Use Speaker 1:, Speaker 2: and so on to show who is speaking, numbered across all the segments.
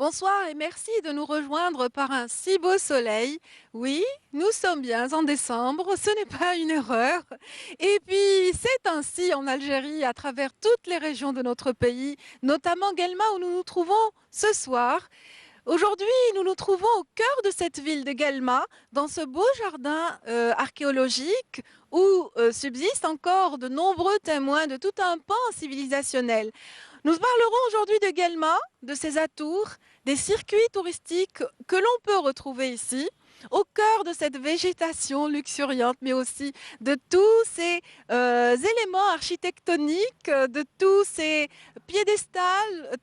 Speaker 1: Bonsoir et merci de nous rejoindre par un si beau soleil. Oui, nous sommes bien en décembre, ce n'est pas une erreur. Et puis, c'est ainsi en Algérie, à travers toutes les régions de notre pays, notamment Guelma où nous nous trouvons ce soir. Aujourd'hui, nous nous trouvons au cœur de cette ville de Guelma, dans ce beau jardin archéologique où subsistent encore de nombreux témoins de tout un pan civilisationnel. Nous parlerons aujourd'hui de Guelma, de ses atours, des circuits touristiques que l'on peut retrouver ici, au cœur de cette végétation luxuriante, mais aussi de tous ces éléments architectoniques, de tous ces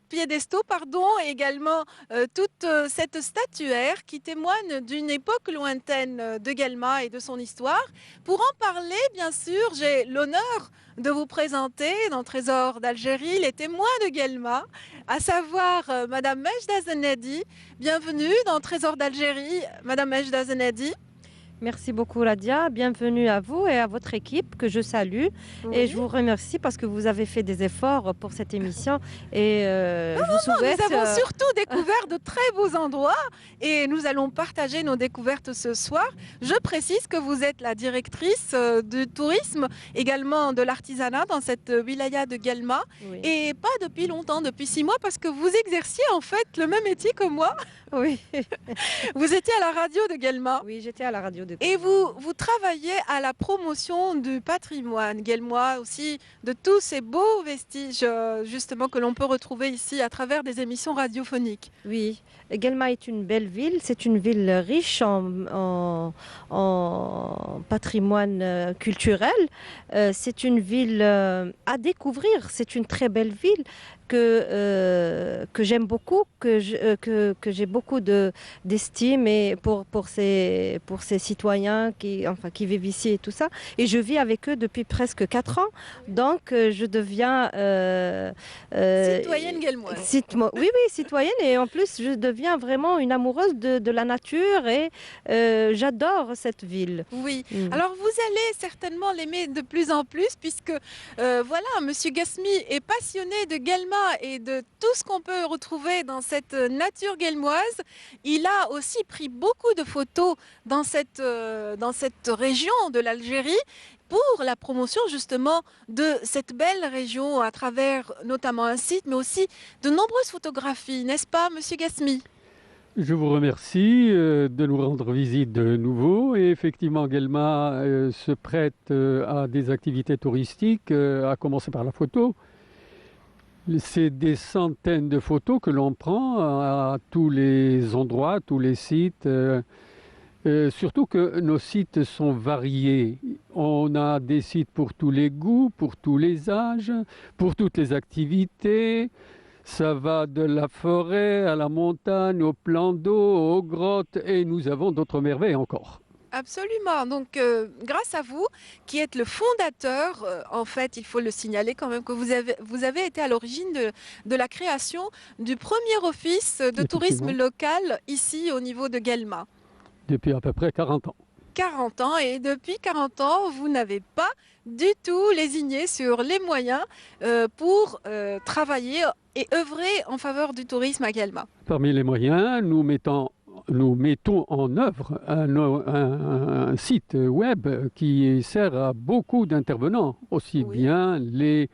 Speaker 1: piédestaux, pardon, et également toute cette statuaire qui témoigne d'une époque lointaine de Guelma et de son histoire. Pour en parler, bien sûr, j'ai l'honneur de vous présenter dans Trésor d'Algérie les témoins de Guelma, à savoir Madame Mejda Zenadi. Bienvenue dans Trésor d'Algérie, Madame Mejda Zenadi.
Speaker 2: Merci beaucoup Radia, bienvenue à vous et à votre équipe que je salue et je
Speaker 1: Oui.
Speaker 2: vous remercie parce que vous avez fait des efforts pour cette émission et je vous
Speaker 1: Non,
Speaker 2: souhaite...
Speaker 1: nous avons surtout découvert de très beaux endroits et nous allons partager nos découvertes ce soir. Je précise que vous êtes la directrice du tourisme, également de l'artisanat dans cette wilaya de Guelma
Speaker 2: Oui,
Speaker 1: et pas depuis longtemps, depuis 6 mois parce que vous exerciez en fait le même métier que moi.
Speaker 2: oui,
Speaker 1: Vous étiez à la radio de Guelma.
Speaker 2: oui, j'étais à la radio de
Speaker 1: Et
Speaker 2: Guelma.
Speaker 1: vous travaillez à la promotion du patrimoine guelmois aussi, de tous ces beaux vestiges justement que l'on peut retrouver ici à travers des émissions radiophoniques.
Speaker 2: Oui, Guelma est une belle ville, c'est une ville riche en patrimoine culturel. C'est une ville à découvrir, c'est une très belle ville que j'aime beaucoup, que j'ai beaucoup d'estime et pour ces citoyens qui vivent ici et tout ça. Et je vis avec eux depuis presque 4 ans, donc je deviens...
Speaker 1: Citoyenne guelmoise.
Speaker 2: Oui, oui, citoyenne. Et en plus, je deviens vraiment une amoureuse de la nature et j'adore cette ville.
Speaker 1: Oui,
Speaker 2: Mm.
Speaker 1: alors vous allez certainement l'aimer de plus en plus puisque voilà, Monsieur Gasmi est passionné de Guelma et de tout ce qu'on peut retrouver dans cette nature guelmoise. Il a aussi pris beaucoup de photos dans cette région de l'Algérie pour la promotion justement de cette belle région à travers notamment un site, mais aussi de nombreuses photographies, n'est-ce pas, Monsieur Gasmi?
Speaker 3: Je vous remercie de nous rendre visite de nouveau. Et effectivement, Guelma se prête à des activités touristiques, à commencer par la photo. C'est des centaines de photos que l'on prend à tous les endroits, tous les sites. Surtout que nos sites sont variés. On a des sites pour tous les goûts, pour tous les âges, pour toutes les activités. Ça va de la forêt à la montagne, au plan d'eau, aux grottes, et nous avons d'autres merveilles encore.
Speaker 1: Absolument. Donc, grâce à vous, qui êtes le fondateur, en fait, il faut le signaler quand même que vous avez été à l'origine de la création du premier office de tourisme
Speaker 3: Effectivement,
Speaker 1: local ici au niveau de Guelma.
Speaker 3: depuis à peu près 40 ans.
Speaker 1: 40 ans et depuis 40 ans, vous n'avez pas du tout lésigné sur les moyens pour travailler et œuvrer en faveur du tourisme à Guelma.
Speaker 3: Parmi les moyens, nous mettons en œuvre un site web qui sert à beaucoup d'intervenants, aussi
Speaker 1: Oui.
Speaker 3: bien les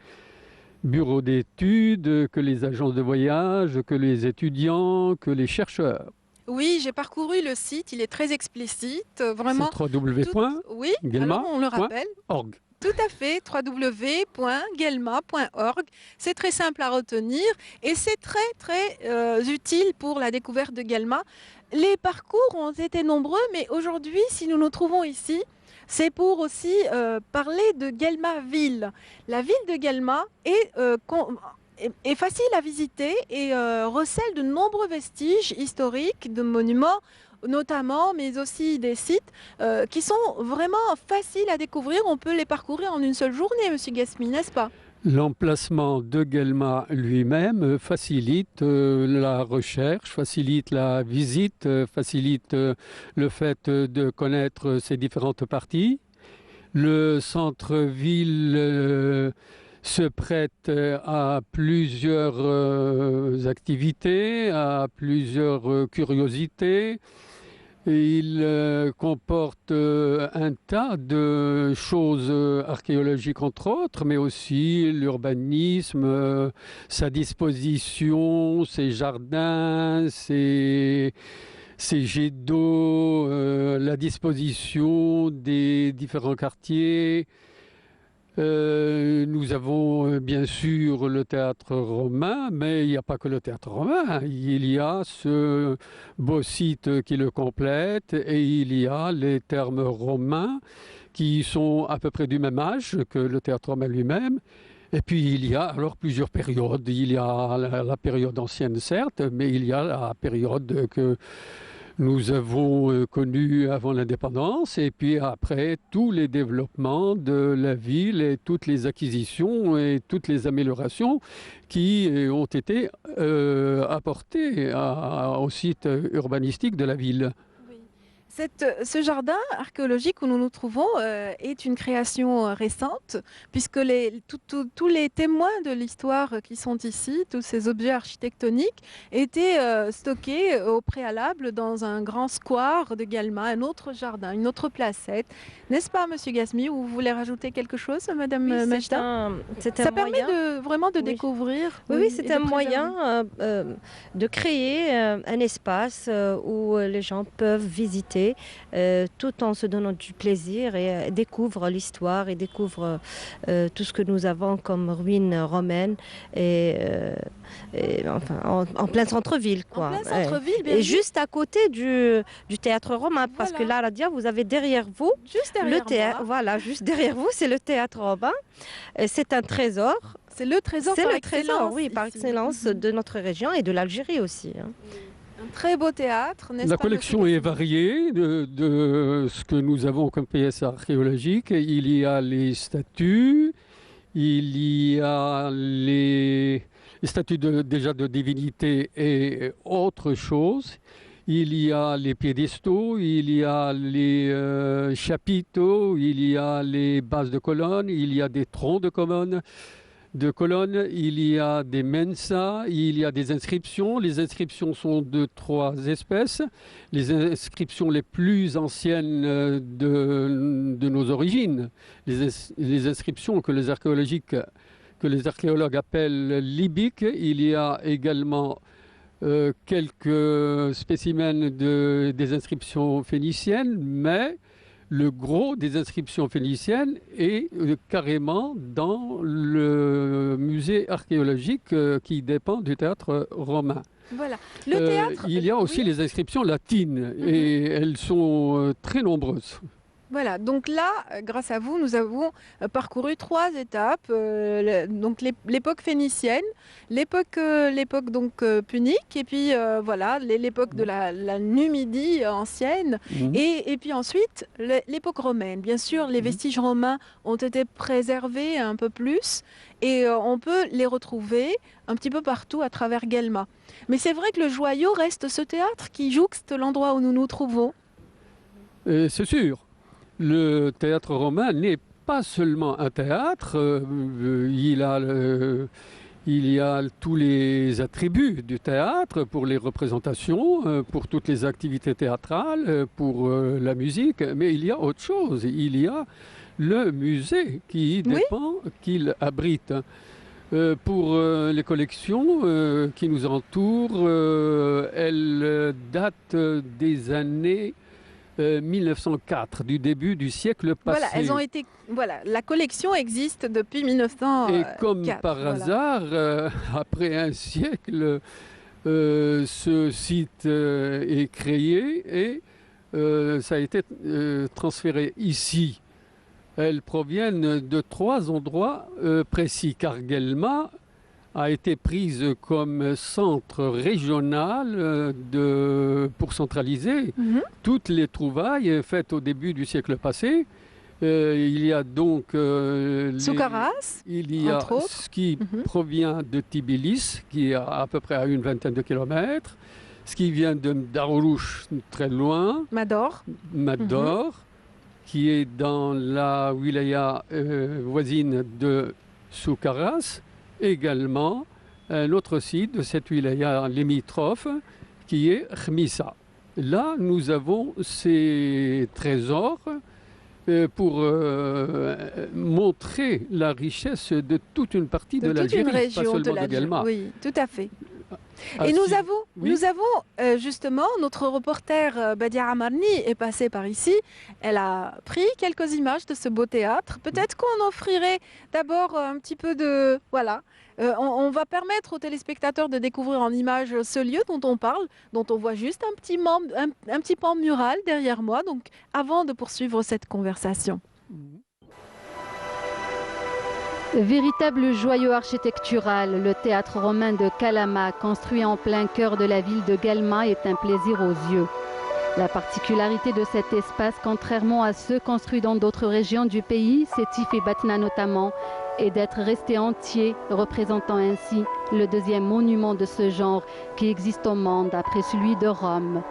Speaker 3: bureaux d'études que les agences de voyage, que les étudiants, que les chercheurs.
Speaker 1: Oui, j'ai parcouru le site, il est très explicite, vraiment.
Speaker 3: C'est
Speaker 1: Oui, alors on le rappelle.
Speaker 3: www.guelma.org.
Speaker 1: Tout à fait, www.guelma.org. C'est très simple à retenir et c'est très utile pour la découverte de Guelma. Les parcours ont été nombreux, mais aujourd'hui, si nous nous trouvons ici, c'est pour aussi parler de Guelma ville. La ville de Guelma est facile à visiter et recèle de nombreux vestiges historiques, de monuments notamment, mais aussi des sites qui sont vraiment faciles à découvrir. On peut les parcourir en une seule journée, Monsieur Gasmi, n'est-ce pas?
Speaker 3: L'emplacement de Guelma lui-même facilite la recherche, facilite la visite, facilite le fait de connaître ses différentes parties. Le centre-ville se prête à plusieurs activités, à plusieurs curiosités. Il comporte un tas de choses archéologiques, entre autres, mais aussi l'urbanisme, sa disposition, ses jardins, ses jets d'eau, la disposition des différents quartiers. Nous avons bien sûr le théâtre romain, mais il n'y a pas que le théâtre romain. Il y a ce beau site qui le complète et il y a les thermes romains qui sont à peu près du même âge que le théâtre romain lui-même. Et puis il y a alors plusieurs périodes. Il y a la période ancienne, certes, mais il y a la période que nous avons connu avant l'indépendance et puis après tous les développements de la ville et toutes les acquisitions et toutes les améliorations qui ont été apportées au site urbanistique de la ville.
Speaker 1: Oui. Ce jardin archéologique où nous nous trouvons est une création récente, puisque tous les témoins de l'histoire qui sont ici, tous ces objets architectoniques, étaient stockés au préalable dans un grand square de Galma, un autre jardin, une autre placette. N'est-ce pas, Monsieur Gasmi, ou vous voulez rajouter quelque chose, Madame Mejda? Ça permet vraiment de découvrir.
Speaker 2: Oui, c'est un moyen de créer un espace où les gens peuvent visiter tout en se donnant du plaisir et découvrent l'histoire et découvrent tout ce que nous avons comme ruines romaines enfin, en plein centre-ville, quoi.
Speaker 1: En plein centre-ville, bien
Speaker 2: et
Speaker 1: vu.
Speaker 2: juste à côté du théâtre romain, parce que là, Radia, vous avez derrière vous
Speaker 1: Juste derrière
Speaker 2: le théâtre.
Speaker 1: moi.
Speaker 2: Voilà, juste derrière vous, c'est le théâtre romain. C'est un trésor.
Speaker 1: C'est le trésor
Speaker 2: C'est
Speaker 1: par
Speaker 2: le trésor,
Speaker 1: excellence
Speaker 2: oui, par
Speaker 1: ici.
Speaker 2: excellence de notre région et de l'Algérie aussi.
Speaker 1: Un très beau théâtre, n'est-ce pas?
Speaker 3: La collection est variée de ce que nous avons comme pièces archéologiques. Il y a les statues, il y a les statues déjà de divinités et autre chose. Il y a les piédestaux, il y a les chapiteaux, il y a les bases de colonnes, il y a des troncs de colonnes. Il y a des mensas, il y a des inscriptions. Les inscriptions sont de 3 espèces. Les inscriptions les plus anciennes de nos origines, les inscriptions que les archéologues appellent libyques. Il y a également quelques spécimens des inscriptions phéniciennes, mais le gros des inscriptions phéniciennes est carrément dans le musée archéologique qui dépend du théâtre romain.
Speaker 1: Voilà. Le théâtre.
Speaker 3: Il y a aussi les inscriptions latines et elles sont très nombreuses.
Speaker 1: Voilà, donc là, grâce à vous, nous avons parcouru 3 étapes. Donc l'époque phénicienne, l'époque donc punique, et puis voilà, l'époque de la Numidie ancienne, et puis ensuite l'époque romaine. Bien sûr, les vestiges romains ont été préservés un peu plus, et on peut les retrouver un petit peu partout à travers Guelma. Mais c'est vrai que le joyau reste ce théâtre qui jouxte l'endroit où nous nous trouvons.
Speaker 3: C'est sûr. Le théâtre romain n'est pas seulement un théâtre, il y a tous les attributs du théâtre pour les représentations, pour toutes les activités théâtrales, pour la musique, mais il y a autre chose. Il y a le musée qui dépend, qu'il abrite. Pour les collections qui nous entourent, elles datent des années 1904, du début du siècle passé.
Speaker 1: Voilà, elles ont été. Voilà, la collection existe depuis 1904.
Speaker 3: Et comme par hasard, après un siècle, ce site est créé et ça a été transféré ici. Elles proviennent de 3 endroits précis, car Guelma a été prise comme centre régional pour centraliser toutes les trouvailles faites au début du siècle passé. Il y a donc
Speaker 1: Soukaras,
Speaker 3: il y a ce qui provient de Tbilis, qui est à peu près à une vingtaine de kilomètres, ce qui vient de Daroulouche, très loin,
Speaker 1: Mador,
Speaker 3: qui est dans la wilaya voisine de Soukaras, également un autre site de cette wilaya limitrophe qui est Khmissa. Là, nous avons ces trésors pour montrer la richesse de toute une partie de l'Algérie, pas seulement de Guelma.
Speaker 1: Oui, tout à fait. Et nous avons justement, notre reporter Badia Amarni est passée par ici. Elle a pris quelques images de ce beau théâtre. Peut-être qu'on offrirait d'abord un petit peu de... Voilà. On va permettre aux téléspectateurs de découvrir en images ce lieu dont on parle, dont on voit juste un petit pan mural derrière moi. Donc, avant de poursuivre cette conversation.
Speaker 4: Véritable joyau architectural, le théâtre romain de Kalama, construit en plein cœur de la ville de Guelma, est un plaisir aux yeux. La particularité de cet espace, contrairement à ceux construits dans d'autres régions du pays, Sétif et Batna notamment, est d'être resté entier, représentant ainsi le deuxième monument de ce genre qui existe au monde après celui de Rome.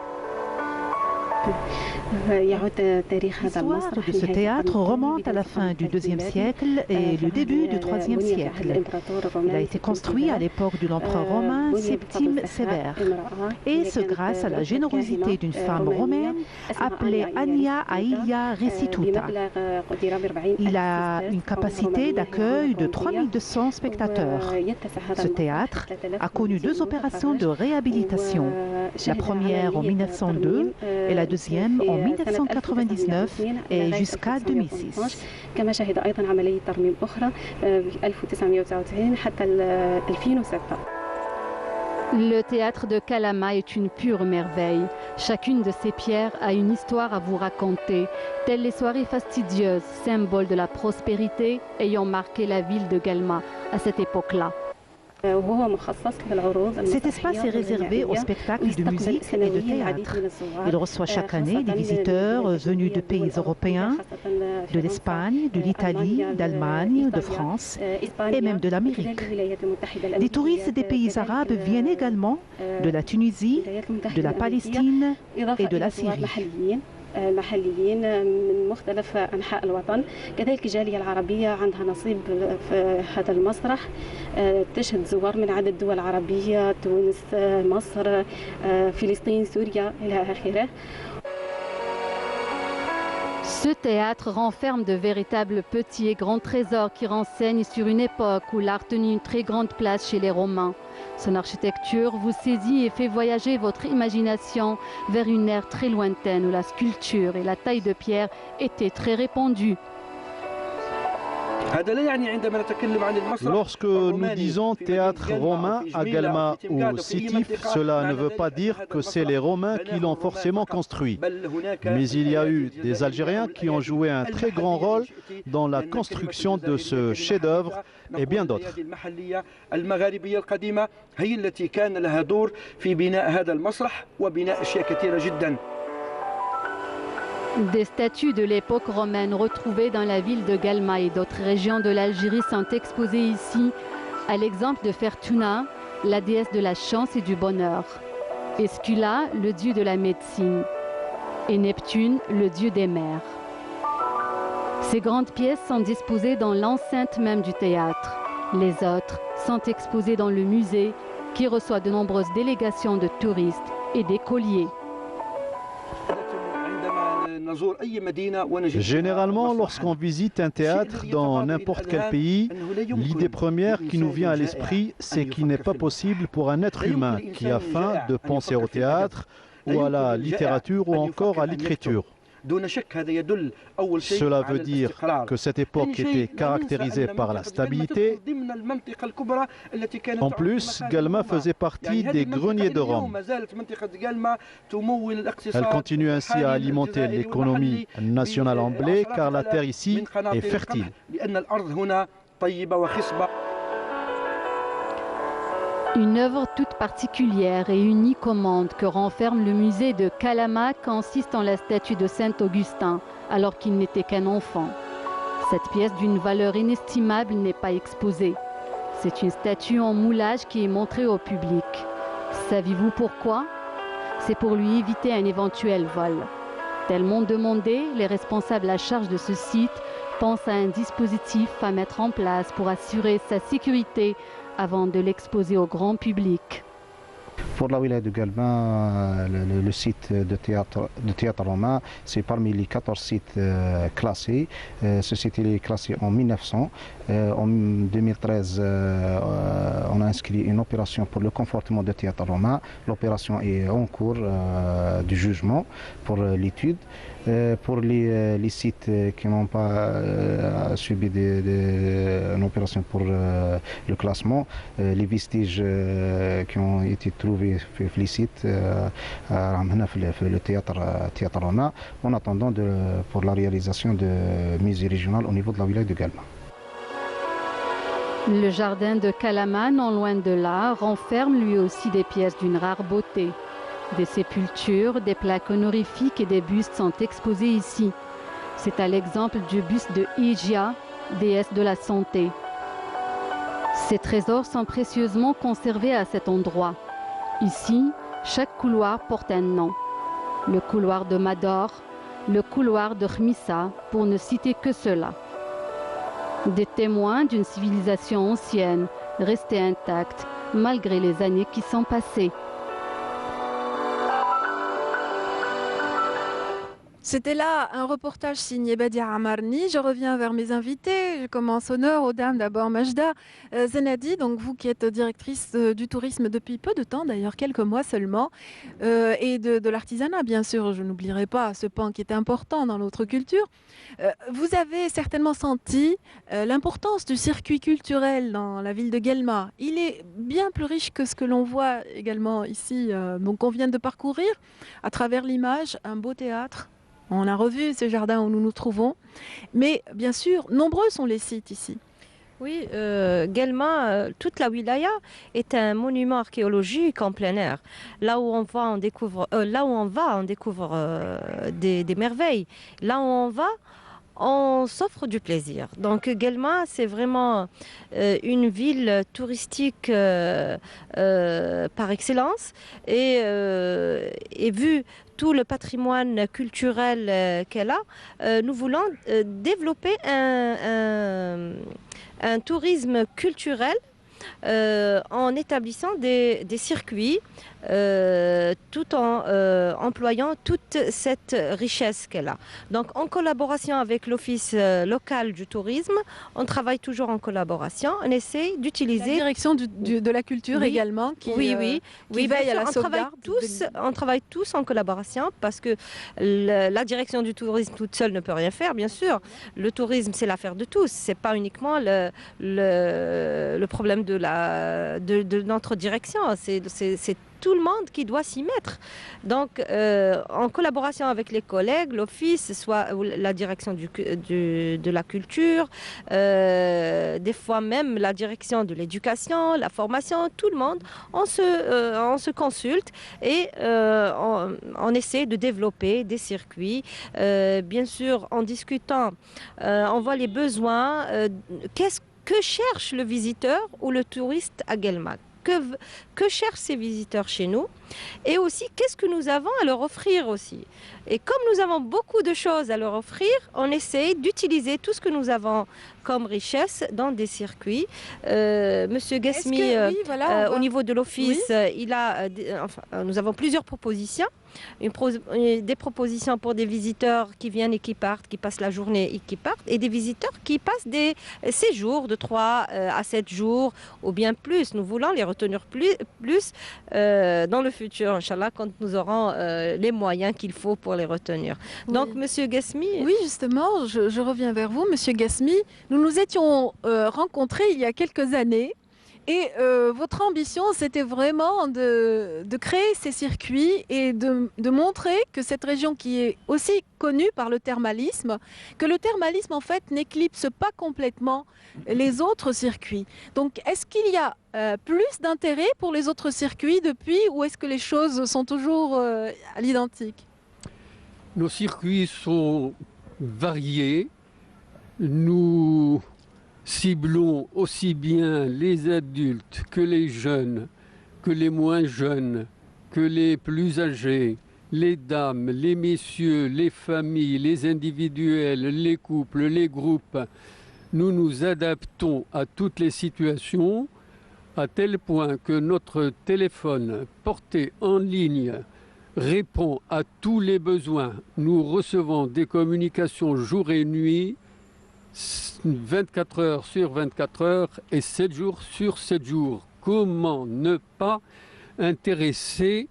Speaker 5: L'histoire de ce théâtre remonte à la fin du IIe siècle et le début du IIIe siècle. Il a été construit à l'époque de l'empereur romain Septime Sévère, et ce grâce à la générosité d'une femme romaine appelée Ania Aïlia Restituta. Il a une capacité d'accueil de 3200 spectateurs. Ce théâtre a connu 2 opérations de réhabilitation, la première en 1902 et la deuxième en 1999 et jusqu'à 2006.
Speaker 4: Le théâtre de Kalama est une pure merveille. Chacune de ces pierres a une histoire à vous raconter, telles les soirées fastidieuses, symbole de la prospérité ayant marqué la ville de Guelma à cette époque-là.
Speaker 5: Cet espace est réservé aux spectacles de musique et de théâtre. Il reçoit chaque année des visiteurs venus de pays européens, de l'Espagne, de l'Italie, d'Allemagne, de France et même de l'Amérique. Des touristes des pays arabes viennent également de la Tunisie, de la Palestine et de la Syrie.
Speaker 6: المحليين من مختلف أنحاء الوطن، كذلك الجالية العربية عندها نصيب في هذا المسرح، تشهد زوار من عدة دول عربية، تونس، مصر، فلسطين، سوريا إلى آخره.
Speaker 4: Ce théâtre renferme de véritables petits et grands trésors qui renseignent sur une époque où l'art tenait une très grande place chez les Romains. Son architecture vous saisit et fait voyager votre imagination vers une ère très lointaine où la sculpture et la taille de pierre étaient très répandues.
Speaker 7: Lorsque nous disons théâtre romain à Guelma ou Sétif, cela ne veut pas dire que c'est les Romains qui l'ont forcément construit. Mais il y a eu des Algériens qui ont joué un très grand rôle dans la construction de ce chef-d'œuvre et bien d'autres.
Speaker 4: Des statues de l'époque romaine retrouvées dans la ville de Guelma et d'autres régions de l'Algérie sont exposées ici, à l'exemple de Fertuna, la déesse de la chance et du bonheur, Escula, le dieu de la médecine, et Neptune, le dieu des mers. Ces grandes pièces sont disposées dans l'enceinte même du théâtre. Les autres sont exposées dans le musée, qui reçoit de nombreuses délégations de touristes et d'écoliers.
Speaker 7: Généralement, lorsqu'on visite un théâtre dans n'importe quel pays, l'idée première qui nous vient à l'esprit, c'est qu'il n'est pas possible pour un être humain qui a faim de penser au théâtre ou à la littérature ou encore à l'écriture. Cela veut dire que cette époque était caractérisée par la stabilité. En plus, Guelma faisait partie des greniers de Rome. Elle continue ainsi à alimenter l'économie nationale en blé car la terre ici est fertile.
Speaker 4: Une œuvre toute particulière et unique au monde que renferme le musée de Kalama consiste en la statue de Saint-Augustin, alors qu'il n'était qu'un enfant. Cette pièce d'une valeur inestimable n'est pas exposée. C'est une statue en moulage qui est montrée au public. Savez-vous pourquoi? C'est pour lui éviter un éventuel vol. Tellement demandé, les responsables à charge de ce site pense à un dispositif à mettre en place pour assurer sa sécurité avant de l'exposer au grand public.
Speaker 8: Pour la wilaya de Galma, le site de théâtre romain, c'est parmi les 14 sites classés. Ce site est classé en 1900. En 2013, on a inscrit une opération pour le confortement de théâtre romain. L'opération est en cours de jugement pour l'étude. Pour les sites qui n'ont pas subi une opération pour le classement, les vestiges qui ont été trouvés في السيت هنا في le théâtre romain en attendant pour la réalisation de musées régionales au niveau de la wilaya de Galma.
Speaker 4: Le jardin de Kalaman, non loin de là, renferme lui aussi des pièces d'une rare beauté. Des sépultures, des plaques honorifiques et des bustes sont exposés ici. C'est à l'exemple du buste de Hygia, déesse de la santé. Ces trésors sont précieusement conservés à cet endroit. Ici, chaque couloir porte un nom. Le couloir de Mador, le couloir de Khmissa, pour ne citer que cela. Des témoins d'une civilisation ancienne, restée intacte malgré les années qui sont passées.
Speaker 1: C'était là un reportage signé Badia Amarni. Je reviens vers mes invités. Je commence honneur aux dames. D'abord Majda Zenadi, donc vous qui êtes directrice du tourisme depuis peu de temps, d'ailleurs quelques mois seulement, et de l'artisanat bien sûr. Je n'oublierai pas ce pan qui est important dans notre culture. Vous avez certainement senti l'importance du circuit culturel dans la ville de Guelma. Il est bien plus riche que ce que l'on voit également ici, donc on vient de parcourir à travers l'image un beau théâtre. On a revu ce jardin où nous nous trouvons, mais bien sûr, nombreux sont les sites ici.
Speaker 2: Oui, Guelma, toute la wilaya est un monument archéologique en plein air. Là où on va, on découvre des merveilles. Là où on va, on s'offre du plaisir. Donc Guelma, c'est vraiment une ville touristique par excellence. Et vu tout le patrimoine culturel qu'elle a, nous voulons développer un tourisme culturel en établissant des circuits tout en employant toute cette richesse qu'elle a. Donc en collaboration avec l'office local du tourisme, on travaille toujours en collaboration, on essaie d'utiliser...
Speaker 1: La direction de la culture également qui veille à la sauvegarde.
Speaker 2: On travaille tous en collaboration parce que la direction du tourisme toute seule ne peut rien faire, bien sûr. Le tourisme, c'est l'affaire de tous, c'est pas uniquement le problème de notre direction, c'est tout le monde qui doit s'y mettre. Donc, en collaboration avec les collègues, l'office, soit la direction de la culture, des fois même la direction de l'éducation, la formation, tout le monde, on se consulte et on essaie de développer des circuits. Bien sûr, en discutant, on voit les besoins. Que cherche le visiteur ou le touriste à Guelma? Que cherchent ces visiteurs chez nous et aussi qu'est-ce que nous avons à leur offrir aussi. Et comme nous avons beaucoup de choses à leur offrir, on essaye d'utiliser tout ce que nous avons comme richesse dans des circuits. Monsieur Gasmi, au niveau de l'office, nous avons plusieurs propositions. Des propositions pour des visiteurs qui viennent et qui partent, qui passent la journée et qui partent, et des visiteurs qui passent des séjours de 3 à 7 jours ou bien plus. Nous voulons les retenir plus dans le futur, Inch'Allah, quand nous aurons les moyens qu'il faut pour les retenir. Donc, Monsieur Gasmi...
Speaker 1: Oui, justement, je reviens vers vous, Monsieur Gasmi. Nous nous étions rencontrés il y a quelques années. Et votre ambition, c'était vraiment de créer ces circuits et de montrer que cette région qui est aussi connue par le thermalisme, que le thermalisme en fait n'éclipse pas complètement les autres circuits. Donc est-ce qu'il y a plus d'intérêt pour les autres circuits depuis ou est-ce que les choses sont toujours à l'identique?
Speaker 3: Nos circuits sont variés. Nous ciblons aussi bien les adultes que les jeunes, que les moins jeunes, que les plus âgés, les dames, les messieurs, les familles, les individuels, les couples, les groupes, nous nous adaptons à toutes les situations à tel point que notre téléphone porté en ligne répond à tous les besoins. Nous recevons des communications jour et nuit, 24 heures sur 24 heures et 7 jours sur 7 jours. Comment ne pas intéresser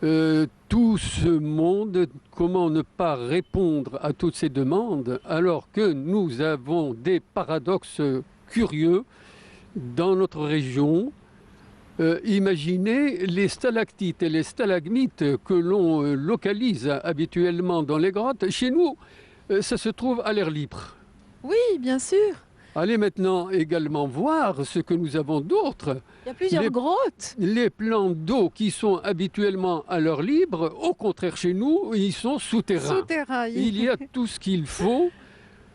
Speaker 3: tout ce monde, comment ne pas répondre à toutes ces demandes alors que nous avons des paradoxes curieux dans notre région. Imaginez les stalactites et les stalagmites que l'on localise habituellement dans les grottes. Chez nous, ça se trouve à l'air libre.
Speaker 1: Oui, bien sûr.
Speaker 3: Allez maintenant également voir ce que nous avons d'autre.
Speaker 1: Il y a plusieurs grottes.
Speaker 3: Les plans d'eau qui sont habituellement à l'air libre, au contraire chez nous, ils sont souterrains. Il y a tout ce qu'il faut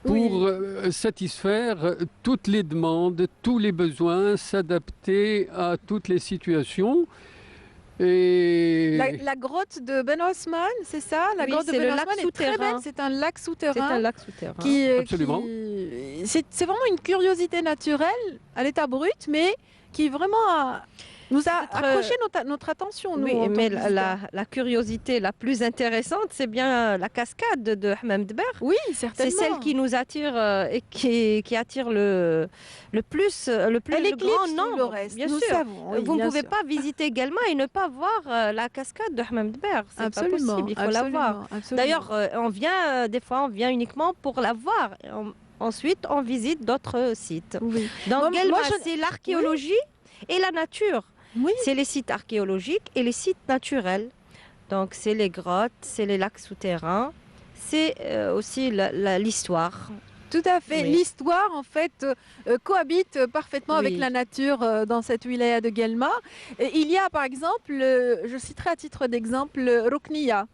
Speaker 3: pour satisfaire toutes les demandes, tous les besoins, s'adapter à toutes les situations. Et
Speaker 1: la grotte de Ben Osman, c'est ça? La grotte de
Speaker 2: c'est
Speaker 1: Ben
Speaker 2: le
Speaker 1: Osman
Speaker 2: lac
Speaker 1: est très
Speaker 2: souterrain.
Speaker 1: belle. C'est un lac souterrain.
Speaker 2: C'est un lac souterrain.
Speaker 3: Absolument.
Speaker 1: C'est vraiment une curiosité naturelle à l'état brut, mais qui vraiment nous a accroché notre attention. Nous,
Speaker 2: Oui,
Speaker 1: en tant
Speaker 2: mais
Speaker 1: que visiteurs.
Speaker 2: la curiosité la plus intéressante, c'est bien la cascade de Hammam Dber.
Speaker 1: Oui,
Speaker 2: C'est
Speaker 1: certainement.
Speaker 2: celle qui nous attire et qui attire le plus
Speaker 1: Elle
Speaker 2: le grand
Speaker 1: éclipse
Speaker 2: nombre.
Speaker 1: le reste,
Speaker 2: bien
Speaker 1: nous
Speaker 2: sûr.
Speaker 1: savons. Oui,
Speaker 2: Vous ne
Speaker 1: bien
Speaker 2: pouvez
Speaker 1: sûr.
Speaker 2: pas visiter également et ne pas voir la cascade de Hammam Dber. C'est pas
Speaker 1: Absolument,
Speaker 2: possible, il faut la voir.
Speaker 1: absolument.
Speaker 2: D'ailleurs, on vient des fois, on vient uniquement pour la voir. Ensuite, on visite d'autres sites.
Speaker 1: oui.
Speaker 2: Dans Guelma,
Speaker 1: je-
Speaker 2: c'est l'archéologie et la nature.
Speaker 1: Oui.
Speaker 2: C'est les sites archéologiques et les sites naturels. Donc, c'est les grottes, c'est les lacs souterrains, c'est aussi l'histoire.
Speaker 1: Tout à fait.
Speaker 2: Oui.
Speaker 1: L'histoire, en fait, cohabite parfaitement avec
Speaker 2: Oui.
Speaker 1: la nature dans cette wilaya de Guelma. Et il y a, par exemple, je citerai à titre d'exemple, Rukniya,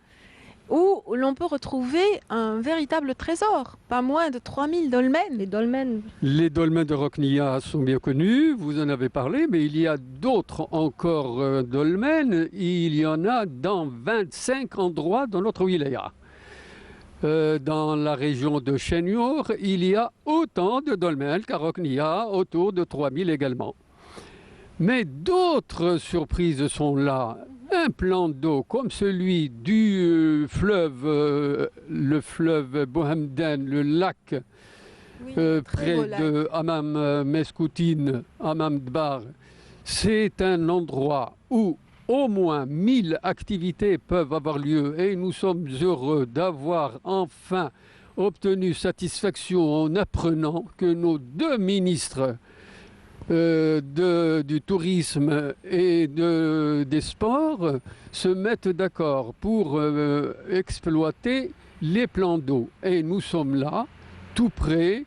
Speaker 1: où l'on peut retrouver un véritable trésor, pas moins de 3000 dolmens.
Speaker 2: Les dolmens.
Speaker 3: les dolmens de Roknia sont bien connus, vous en avez parlé, mais il y a d'autres encore dolmens. Il y en a dans 25 endroits dans notre wilaya. Dans la région de Cheniour, il y a autant de dolmens qu'à Roknia, autour de 3000 également. Mais d'autres surprises sont là. Un plan d'eau comme celui du fleuve, le fleuve Bohamden, le lac
Speaker 1: Oui, très
Speaker 3: près
Speaker 1: beau lac.
Speaker 3: de Hammam Meskoutine, Hammam Dbar. C'est un endroit où au moins 1000 activités peuvent avoir lieu et nous sommes heureux d'avoir enfin obtenu satisfaction en apprenant que nos deux ministres du tourisme et des sports se mettent d'accord pour exploiter les plans d'eau. Et nous sommes là, tout près,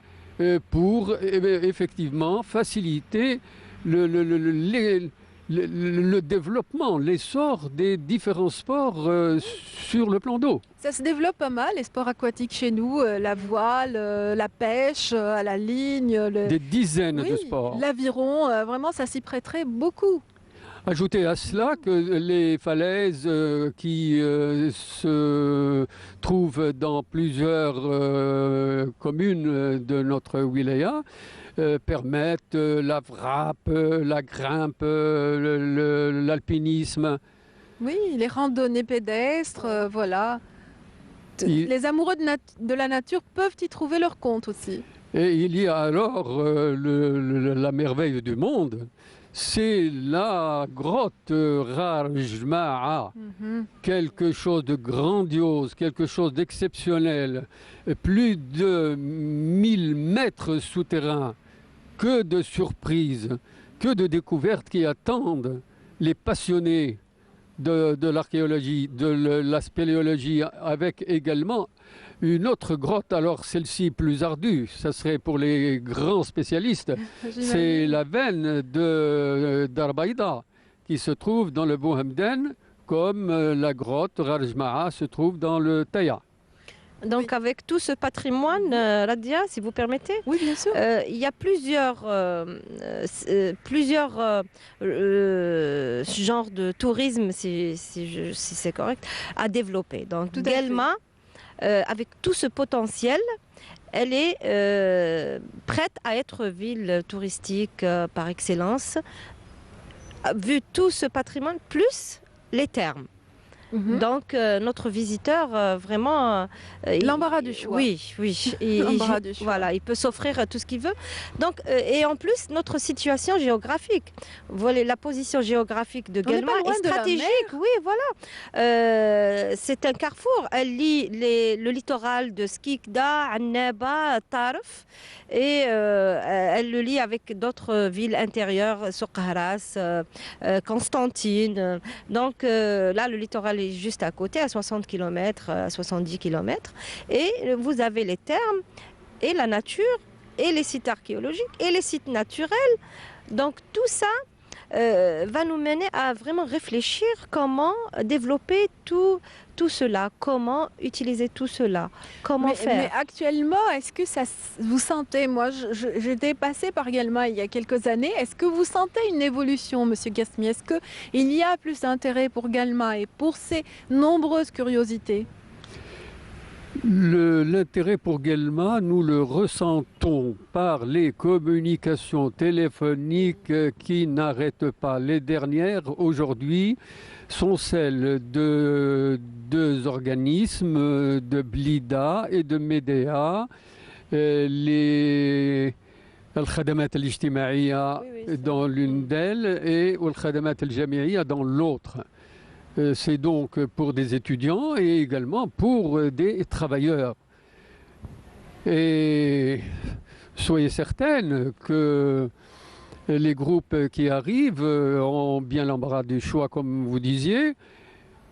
Speaker 3: pour effectivement faciliter le développement, l'essor des différents sports sur le plan d'eau.
Speaker 1: Ça se développe pas mal, les sports aquatiques chez nous, la voile, la pêche à la ligne,
Speaker 3: Des dizaines
Speaker 1: oui,
Speaker 3: de sports.
Speaker 1: l'aviron, vraiment ça s'y prêterait beaucoup.
Speaker 3: Ajoutez à cela que les falaises qui se trouvent dans plusieurs communes de notre wilaya permettent la frappe, la grimpe, l'alpinisme.
Speaker 1: Oui, les randonnées pédestres, voilà.
Speaker 3: Il-
Speaker 1: Les amoureux de la nature peuvent y trouver leur compte aussi.
Speaker 3: Et il y a alors la merveille du monde, c'est la grotte Rarjma'a. Quelque chose de grandiose, quelque chose d'exceptionnel. Plus de 1000 mètres souterrains. Que de surprises, que de découvertes qui attendent les passionnés de l'archéologie, de la spéléologie, avec également une autre grotte, alors celle-ci plus ardue, ça serait pour les grands spécialistes, c'est la veine de d'Arbaïda qui se trouve dans le Bohamden, comme la grotte Rarjma'a se trouve dans le Taya.
Speaker 2: Donc avec tout ce patrimoine, Radia, si vous permettez,
Speaker 1: Oui, bien sûr.
Speaker 2: il y a plusieurs genres de tourisme, si c'est correct, à développer. Donc
Speaker 1: Tout à fait.
Speaker 2: Guelma, avec tout ce potentiel, elle est prête à être ville touristique par excellence, vu tout ce patrimoine, plus les thermes. Donc notre visiteur vraiment
Speaker 1: L'embarras du choix.
Speaker 2: Oui, oui.
Speaker 1: L'embarras du choix.
Speaker 2: Voilà, il peut s'offrir tout ce qu'il veut. Donc et en plus notre situation géographique. Voilà, la position géographique de
Speaker 1: On n'est
Speaker 2: Guelma
Speaker 1: pas loin
Speaker 2: est
Speaker 1: de la
Speaker 2: stratégique. Oui, voilà. C'est un carrefour. Elle lie le littoral de Skikda, Annaba, Tarf, et elle le lie avec d'autres villes intérieures, Soukharas, Constantine. Donc là, le littoral est juste à côté, à 60 km, à 70 km. Et vous avez les thermes et la nature et les sites archéologiques et les sites naturels. Donc tout ça va nous mener à vraiment réfléchir comment développer tout cela, comment utiliser tout cela, comment faire.
Speaker 1: Mais actuellement, est-ce que vous sentez, moi j'étais passée par Guelma il y a quelques années, est-ce que vous sentez une évolution, Monsieur Gasmi? Est-ce qu'il y a plus d'intérêt pour Guelma et pour ses nombreuses curiosités?
Speaker 3: L'intérêt pour Guelma, nous le ressentons par les communications téléphoniques qui n'arrêtent pas. Les dernières, aujourd'hui, sont celles de deux organismes, de Blida et de Medea, les Al-Khadamat al-Ijtimaïya dans l'une d'elles et Al-Khadamat al-Jami'iyya dans l'autre. C'est donc pour des étudiants et également pour des travailleurs. Et soyez certaines que les groupes qui arrivent ont bien l'embarras du choix, comme vous disiez,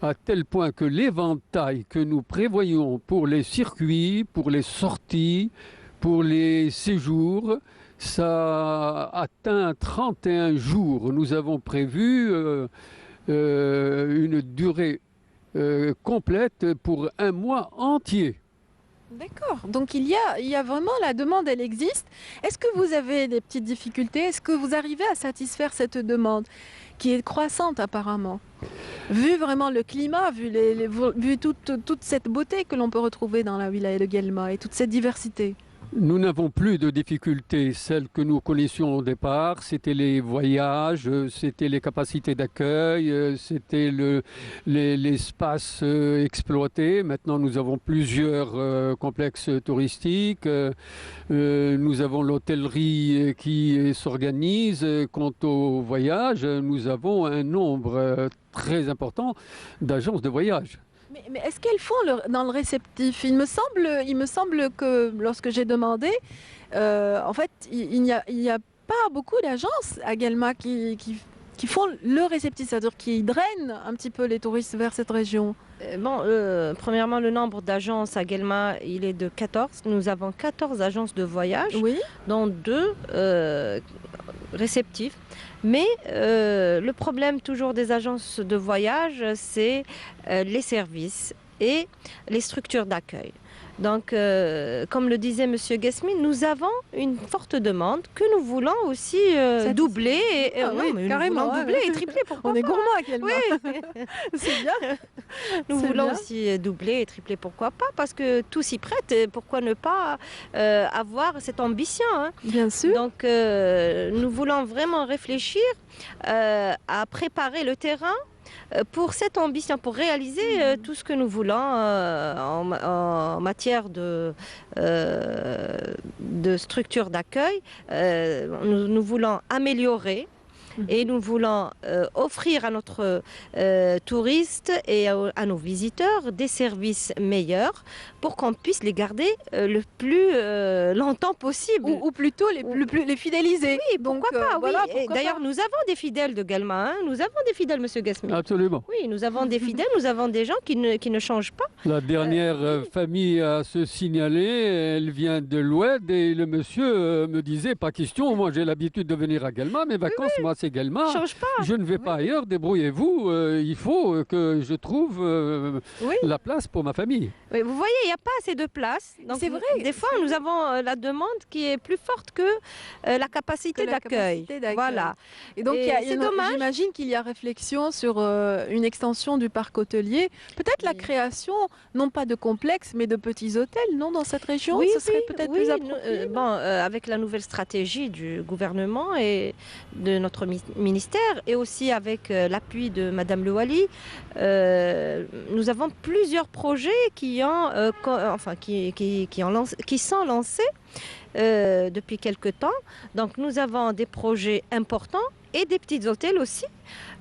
Speaker 3: à tel point que l'éventail que nous prévoyons pour les circuits, pour les sorties, pour les séjours, ça atteint 31 jours. Nous avons prévu une durée complète pour un mois entier.
Speaker 1: D'accord. Donc il y a vraiment la demande, elle existe. Est-ce que vous avez des petites difficultés? Est-ce que vous arrivez à satisfaire cette demande qui est croissante apparemment? Vu vraiment le climat, vu toute cette beauté que l'on peut retrouver dans la wilaya de Guelma et toute cette diversité.
Speaker 3: Nous n'avons plus de difficultés. Celles que nous connaissions au départ, c'était les voyages, c'était les capacités d'accueil, c'était l'espace exploité. Maintenant, nous avons plusieurs complexes touristiques. Nous avons l'hôtellerie qui s'organise. Quant aux voyages, nous avons un nombre très important d'agences de voyage.
Speaker 1: Mais est-ce qu'elles font dans le réceptif? Il me semble que lorsque j'ai demandé, en fait, il n'y a pas beaucoup d'agences à Guelma qui font le réceptif, c'est-à-dire qui drainent un petit peu les touristes vers cette région.
Speaker 2: Premièrement, le nombre d'agences à Guelma, il est de 14. Nous avons 14 agences de voyage, dont 2 réceptifs. Mais le problème toujours des agences de voyage, c'est les services et les structures d'accueil. Donc, comme le disait M. Gasmi, nous avons une forte demande que nous voulons aussi doubler.
Speaker 1: Carrément,
Speaker 2: doubler et tripler. Pourquoi
Speaker 1: on est gourmand à Guelma.
Speaker 2: Oui.
Speaker 1: C'est bien.
Speaker 2: Nous voulons aussi doubler et tripler, pourquoi pas? Parce que tout s'y prête. Pourquoi ne pas avoir cette ambition, hein?
Speaker 1: Bien sûr.
Speaker 2: Donc, nous voulons vraiment réfléchir à préparer le terrain pour cette ambition, pour réaliser tout ce que nous voulons en matière de structure d'accueil. Nous voulons améliorer et nous voulons offrir à notre touristes et à nos visiteurs des services meilleurs pour qu'on puisse les garder le plus longtemps possible.
Speaker 1: Ou plutôt les fidéliser.
Speaker 2: Oui, pourquoi pas.
Speaker 1: Voilà,
Speaker 2: d'ailleurs, nous avons des fidèles de Guelma. Hein. Nous avons des fidèles, Monsieur Gasmi.
Speaker 3: Absolument.
Speaker 2: Oui, nous avons des fidèles, nous avons des gens qui ne changent pas.
Speaker 3: La dernière famille à se signaler, elle vient de l'Oued et le monsieur me disait, pas question, moi j'ai l'habitude de venir à Guelma, mes vacances, moi c'est Guelma.
Speaker 2: Change pas.
Speaker 3: Je ne vais pas ailleurs, débrouillez-vous. Il faut que je trouve la place pour ma famille.
Speaker 2: Oui, vous voyez, il n'y a pas assez de place.
Speaker 1: C'est vrai.
Speaker 2: Des fois, nous avons la demande qui est plus forte que la capacité d'accueil. Voilà.
Speaker 1: Et donc,
Speaker 2: c'est dommage.
Speaker 1: j'imagine qu'il y a réflexion sur une extension du parc hôtelier. Peut-être la création, non pas de complexes, mais de petits hôtels, non, dans cette région. Ce serait peut-être plus approprié.
Speaker 2: Avec la nouvelle stratégie du gouvernement et de notre ministère, et aussi avec l'appui de Madame Le Wali, nous avons plusieurs projets qui sont lancés depuis quelque temps. Donc nous avons des projets importants et des petits hôtels aussi,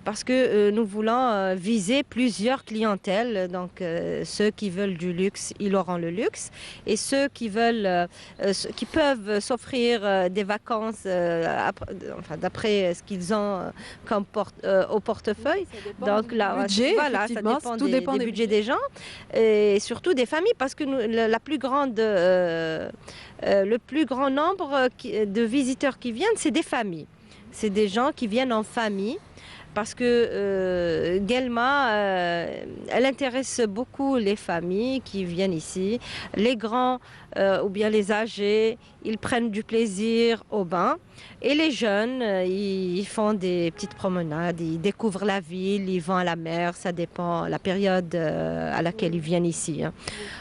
Speaker 2: parce que nous voulons viser plusieurs clientèles. Donc ceux qui veulent du luxe, ils auront le luxe, et ceux qui veulent, qui peuvent s'offrir des vacances, d'après ce qu'ils ont comme au portefeuille. Donc là,
Speaker 1: budget,
Speaker 2: voilà, ça dépend des budgets des gens et surtout des familles, parce que le plus grand nombre de visiteurs qui viennent, c'est des familles. C'est des gens qui viennent en famille, parce que Guelma, elle intéresse beaucoup les familles qui viennent ici. Les grands ou bien les âgés, ils prennent du plaisir au bain. Et les jeunes, ils font des petites promenades, ils découvrent la ville, ils vont à la mer, ça dépend de la période à laquelle ils viennent ici.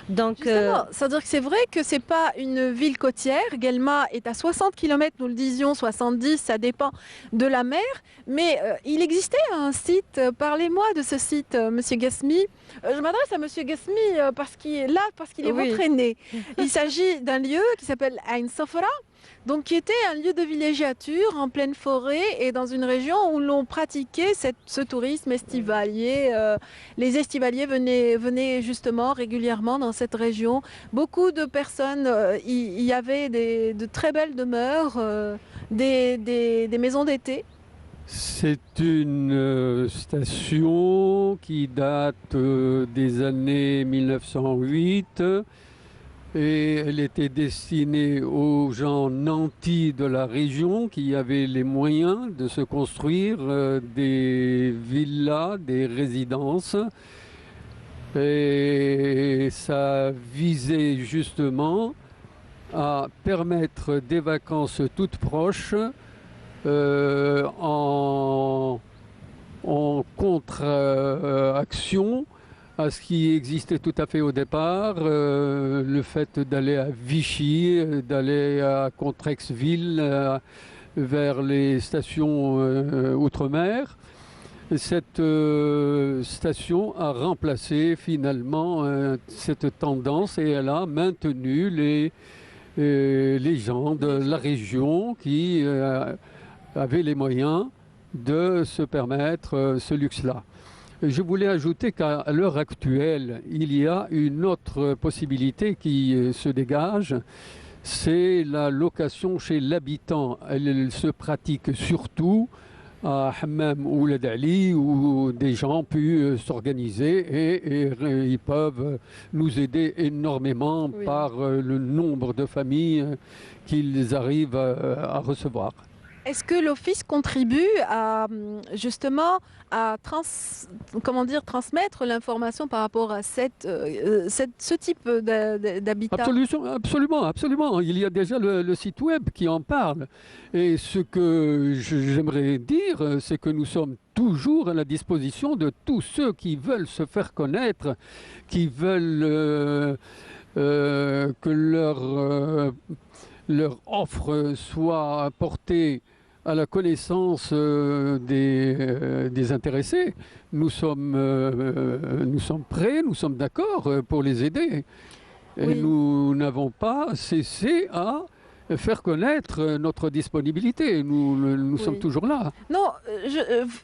Speaker 2: Donc,
Speaker 1: ça veut dire que c'est vrai que c'est pas une ville côtière. Guelma est à 60 km, nous le disions, 70, ça dépend de la mer. Mais il existait un site, parlez-moi de ce site, Monsieur Gasmi. Je m'adresse à Monsieur Gasmi parce qu'il est là, parce qu'il est votre aîné. Il s'agit d'un lieu qui s'appelle Ain Safra, donc qui était un lieu de villégiature en pleine forêt et dans une région où l'on pratiquait ce tourisme estivalier. Les estivaliers venaient justement régulièrement dans cette région. Beaucoup de personnes, il y avait de très belles demeures, des maisons d'été.
Speaker 3: C'est une station qui date des années 1908. Et elle était destinée aux gens nantis de la région qui avaient les moyens de se construire des villas, des résidences. Et ça visait justement à permettre des vacances toutes proches en contre-action à ce qui existait tout à fait au départ, le fait d'aller à Vichy, d'aller à Contrexeville, vers les stations outre-mer. Cette station a remplacé finalement cette tendance et elle a maintenu les gens de la région qui avaient les moyens de se permettre ce luxe-là. Je voulais ajouter qu'à l'heure actuelle, il y a une autre possibilité qui se dégage, c'est la location chez l'habitant. Elle se pratique surtout à Hammam ou Ledali, où des gens peuvent s'organiser et ils peuvent nous aider énormément par le nombre de familles qu'ils arrivent à recevoir.
Speaker 1: Est-ce que l'Office contribue à justement à transmettre l'information par rapport à ce type d'habitat?
Speaker 3: Absolument. Il y a déjà le site web qui en parle. Et ce que j'aimerais dire, c'est que nous sommes toujours à la disposition de tous ceux qui veulent se faire connaître, qui veulent que leur offre soit portée à la connaissance des intéressés. Nous sommes prêts, nous sommes d'accord pour les aider. Et nous n'avons pas cessé à faire connaître notre disponibilité. Nous sommes toujours là.
Speaker 1: Non,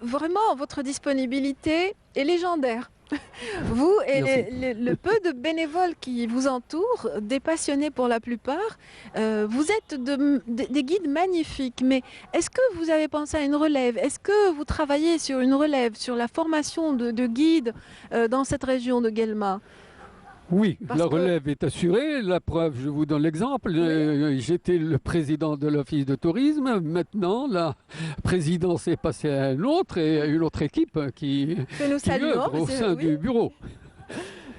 Speaker 1: vraiment, votre disponibilité est légendaire. Vous et le peu de bénévoles qui vous entourent, des passionnés pour la plupart, vous êtes des guides magnifiques. Mais est-ce que vous avez pensé à une relève? Est-ce que vous travaillez sur une relève, sur la formation de guides dans cette région de Guelma?
Speaker 3: Oui,
Speaker 1: Parce
Speaker 3: la
Speaker 1: que-
Speaker 3: relève est assurée. La preuve, je vous donne l'exemple. J'étais le président de l'Office de tourisme. Maintenant, la présidence est passée à un autre et à une autre équipe qui
Speaker 1: Que nous saluons.
Speaker 3: œuvre au sein
Speaker 1: Oui,
Speaker 3: du bureau.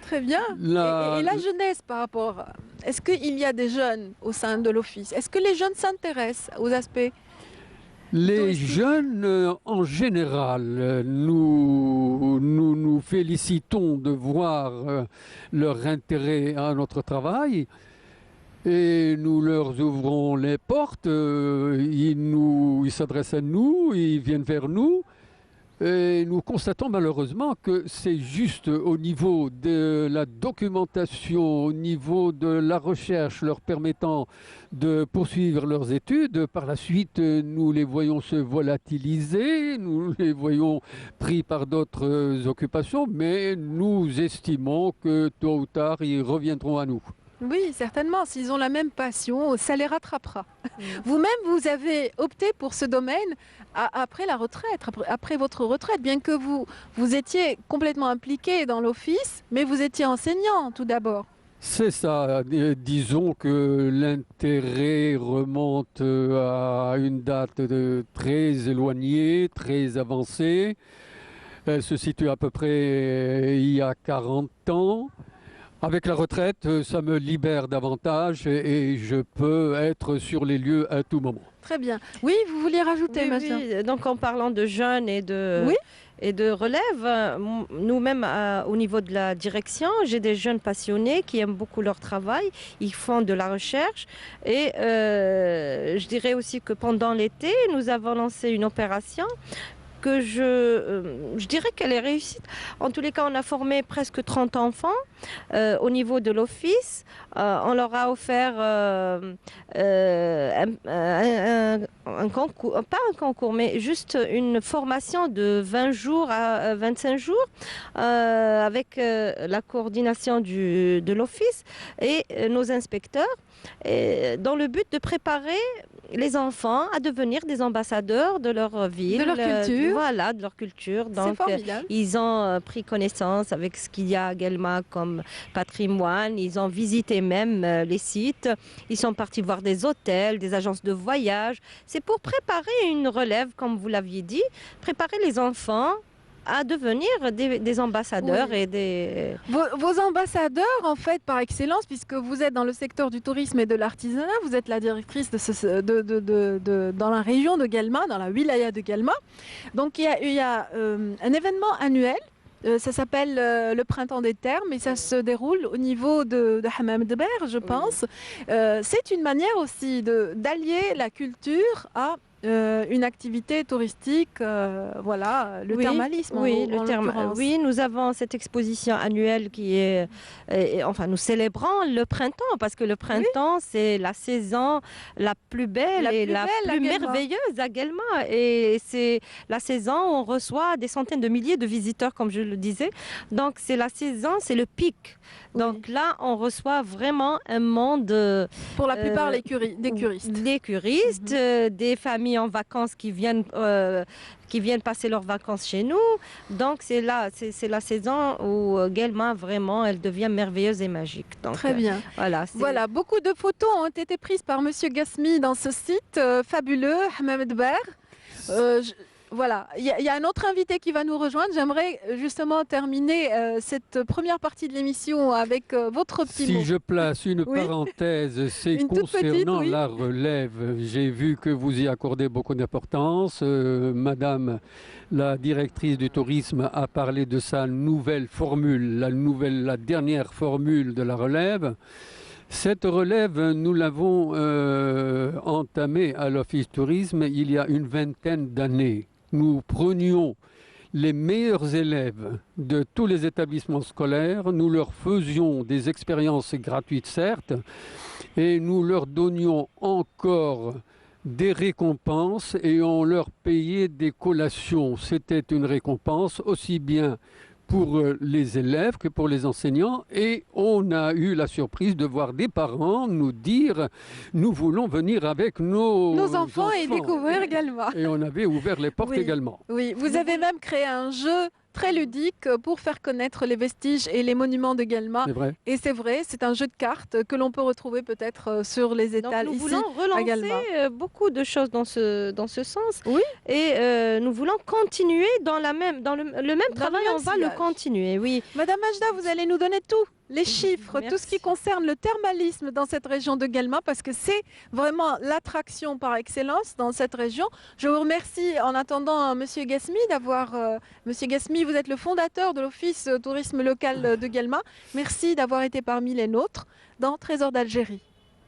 Speaker 1: très bien. Et la jeunesse par rapport... Est-ce qu'il y a des jeunes au sein de l'Office? Est-ce que les jeunes s'intéressent aux aspects?
Speaker 3: Les
Speaker 1: touristique.
Speaker 3: jeunes, en général, nous félicitons de voir leur intérêt à notre travail et nous leur ouvrons les portes. Ils s'adressent à nous, ils viennent vers nous. Et nous constatons malheureusement que c'est juste au niveau de la documentation, au niveau de la recherche leur permettant de poursuivre leurs études. Par la suite, nous les voyons se volatiliser, nous les voyons pris par d'autres occupations, mais nous estimons que tôt ou tard, ils reviendront à nous.
Speaker 1: Oui, certainement. S'ils ont la même passion, ça les rattrapera. Vous-même, vous avez opté pour ce domaine après la retraite, après votre retraite, bien que vous étiez complètement impliqué dans l'office, mais vous étiez enseignant tout d'abord.
Speaker 3: C'est ça. Disons que l'intérêt remonte à une date très éloignée, très avancée. Elle se situe à peu près il y a 40 ans. Avec la retraite, ça me libère davantage et je peux être sur les lieux à tout moment.
Speaker 1: Très bien. Oui, vous vouliez rajouter,
Speaker 2: Oui,
Speaker 1: Mathia?
Speaker 2: oui. Donc en parlant de jeunes et de,
Speaker 1: Oui.
Speaker 2: et de relève, nous-mêmes au niveau de la direction, j'ai des jeunes passionnés qui aiment beaucoup leur travail, ils font de la recherche et je dirais aussi que pendant l'été, nous avons lancé une opération que je dirais qu'elle est réussie. En tous les cas, on a formé presque 30 enfants au niveau de l'office. On leur a offert un concours, pas un concours, mais juste une formation de 20 jours à 25 jours avec la coordination de l'office et nos inspecteurs, dans le but de préparer les enfants à devenir des ambassadeurs de leur ville.
Speaker 1: De leur culture.
Speaker 2: Voilà, de leur culture.
Speaker 1: C'est
Speaker 2: Donc,
Speaker 1: formidable.
Speaker 2: ils ont pris connaissance avec ce qu'il y a également comme patrimoine. Ils ont visité même les sites. Ils sont partis voir des hôtels, des agences de voyage. C'est pour préparer une relève, comme vous l'aviez dit, préparer les enfants à devenir des ambassadeurs
Speaker 1: Oui.
Speaker 2: et des...
Speaker 1: Vos ambassadeurs, en fait, par excellence, puisque vous êtes dans le secteur du tourisme et de l'artisanat, vous êtes la directrice dans la région de Guelma, dans la wilaya de Guelma. Donc, il y a un événement annuel. Ça s'appelle le Printemps des Termes et ça se déroule au niveau de Hammam Deber, je pense. C'est une manière aussi d'allier la culture à une activité touristique, voilà, le
Speaker 2: Oui,
Speaker 1: thermalisme.
Speaker 2: Oui,
Speaker 1: en l'occurrence.
Speaker 2: oui, nous avons cette exposition annuelle qui est, enfin, nous célébrons le printemps parce que le printemps c'est la saison la plus belle
Speaker 1: La
Speaker 2: et
Speaker 1: plus
Speaker 2: la
Speaker 1: belle à
Speaker 2: plus
Speaker 1: Guelma.
Speaker 2: merveilleuse à Guelma. Et c'est la saison où on reçoit des centaines de milliers de visiteurs, comme je le disais. Donc c'est la saison, c'est le pic. Donc là, on reçoit vraiment un monde.
Speaker 1: Pour la plupart, des curistes.
Speaker 2: Des curistes, des familles en vacances qui viennent passer leurs vacances chez nous. Donc c'est là, c'est la saison où Guelma vraiment, elle devient merveilleuse et magique. Donc,
Speaker 1: Très bien.
Speaker 2: Voilà,
Speaker 1: Beaucoup de photos ont été prises par Monsieur Gasmi dans ce site fabuleux, Hammam Deber. Voilà, il y a un autre invité qui va nous rejoindre. J'aimerais justement terminer cette première partie de l'émission avec votre petit mot.
Speaker 3: Si je place une
Speaker 1: Oui.
Speaker 3: parenthèse, c'est
Speaker 1: Une toute petite,
Speaker 3: concernant
Speaker 1: oui.
Speaker 3: la relève. J'ai vu que vous y accordez beaucoup d'importance. Madame la directrice du tourisme a parlé de sa nouvelle formule, la dernière formule de la relève. Cette relève, nous l'avons entamée à l'Office Tourisme il y a une vingtaine d'années. Nous prenions les meilleurs élèves de tous les établissements scolaires, nous leur faisions des expériences gratuites certes, et nous leur donnions encore des récompenses et on leur payait des collations. C'était une récompense aussi bien pour les élèves que pour les enseignants et on a eu la surprise de voir des parents nous dire nous voulons venir avec nos
Speaker 1: enfants et découvrir également.
Speaker 3: Et on avait ouvert les portes
Speaker 1: Oui.
Speaker 3: également.
Speaker 1: Oui, vous avez même créé un jeu très ludique pour faire connaître les vestiges et les monuments de Guelma.
Speaker 3: C'est vrai.
Speaker 1: Et c'est vrai, c'est un jeu de cartes que l'on peut retrouver peut-être sur les
Speaker 2: Donc
Speaker 1: étals
Speaker 2: nous
Speaker 1: ici
Speaker 2: voulons
Speaker 1: à Guelma.
Speaker 2: relancer beaucoup de choses dans ce sens.
Speaker 1: Oui.
Speaker 2: Et nous voulons continuer dans le même travail,
Speaker 1: même
Speaker 2: on va le
Speaker 1: sillage.
Speaker 2: continuer, oui.
Speaker 1: Madame Majda, vous allez nous donner tout, les chiffres, tout ce qui
Speaker 2: Merci.
Speaker 1: concerne le thermalisme dans cette région de Guelma, parce que c'est vraiment l'attraction par excellence dans cette région. Je vous remercie en attendant Monsieur Gasmi d'avoir... Monsieur Gasmi, vous êtes le fondateur de l'Office tourisme local de Guelma. Merci d'avoir été parmi les nôtres dans Trésor d'Algérie.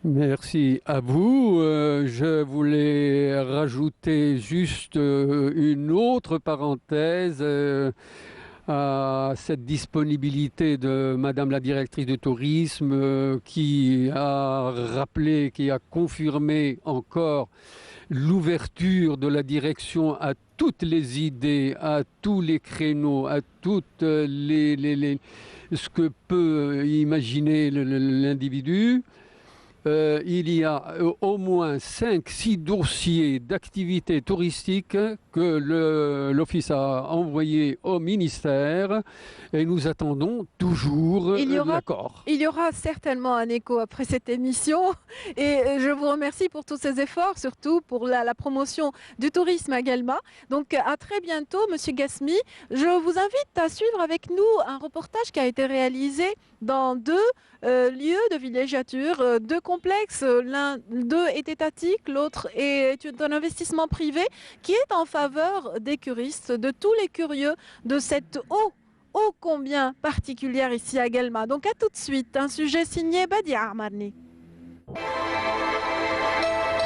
Speaker 3: Merci à vous. Je voulais rajouter juste une autre parenthèse à cette disponibilité de Madame la directrice de tourisme qui a rappelé, qui a confirmé encore l'ouverture de la direction à toutes les idées, à tous les créneaux, à toutes ce que peut imaginer l'individu. Il y a au moins 5-6 dossiers d'activités touristiques que l'Office a envoyés au ministère et nous attendons toujours l'accord.
Speaker 1: Il y aura certainement un écho après cette émission et je vous remercie pour tous ces efforts, surtout pour la promotion du tourisme à Guelma. Donc à très bientôt, Monsieur Gasmi. Je vous invite à suivre avec nous un reportage qui a été réalisé dans deux lieux de villégiature, deux complexes. D'eux est étatique, l'autre est un investissement privé qui est en faveur des curistes, de tous les curieux de cette eau ô combien particulière ici à Guelma. Donc à tout de suite, un sujet signé Badia Armarni.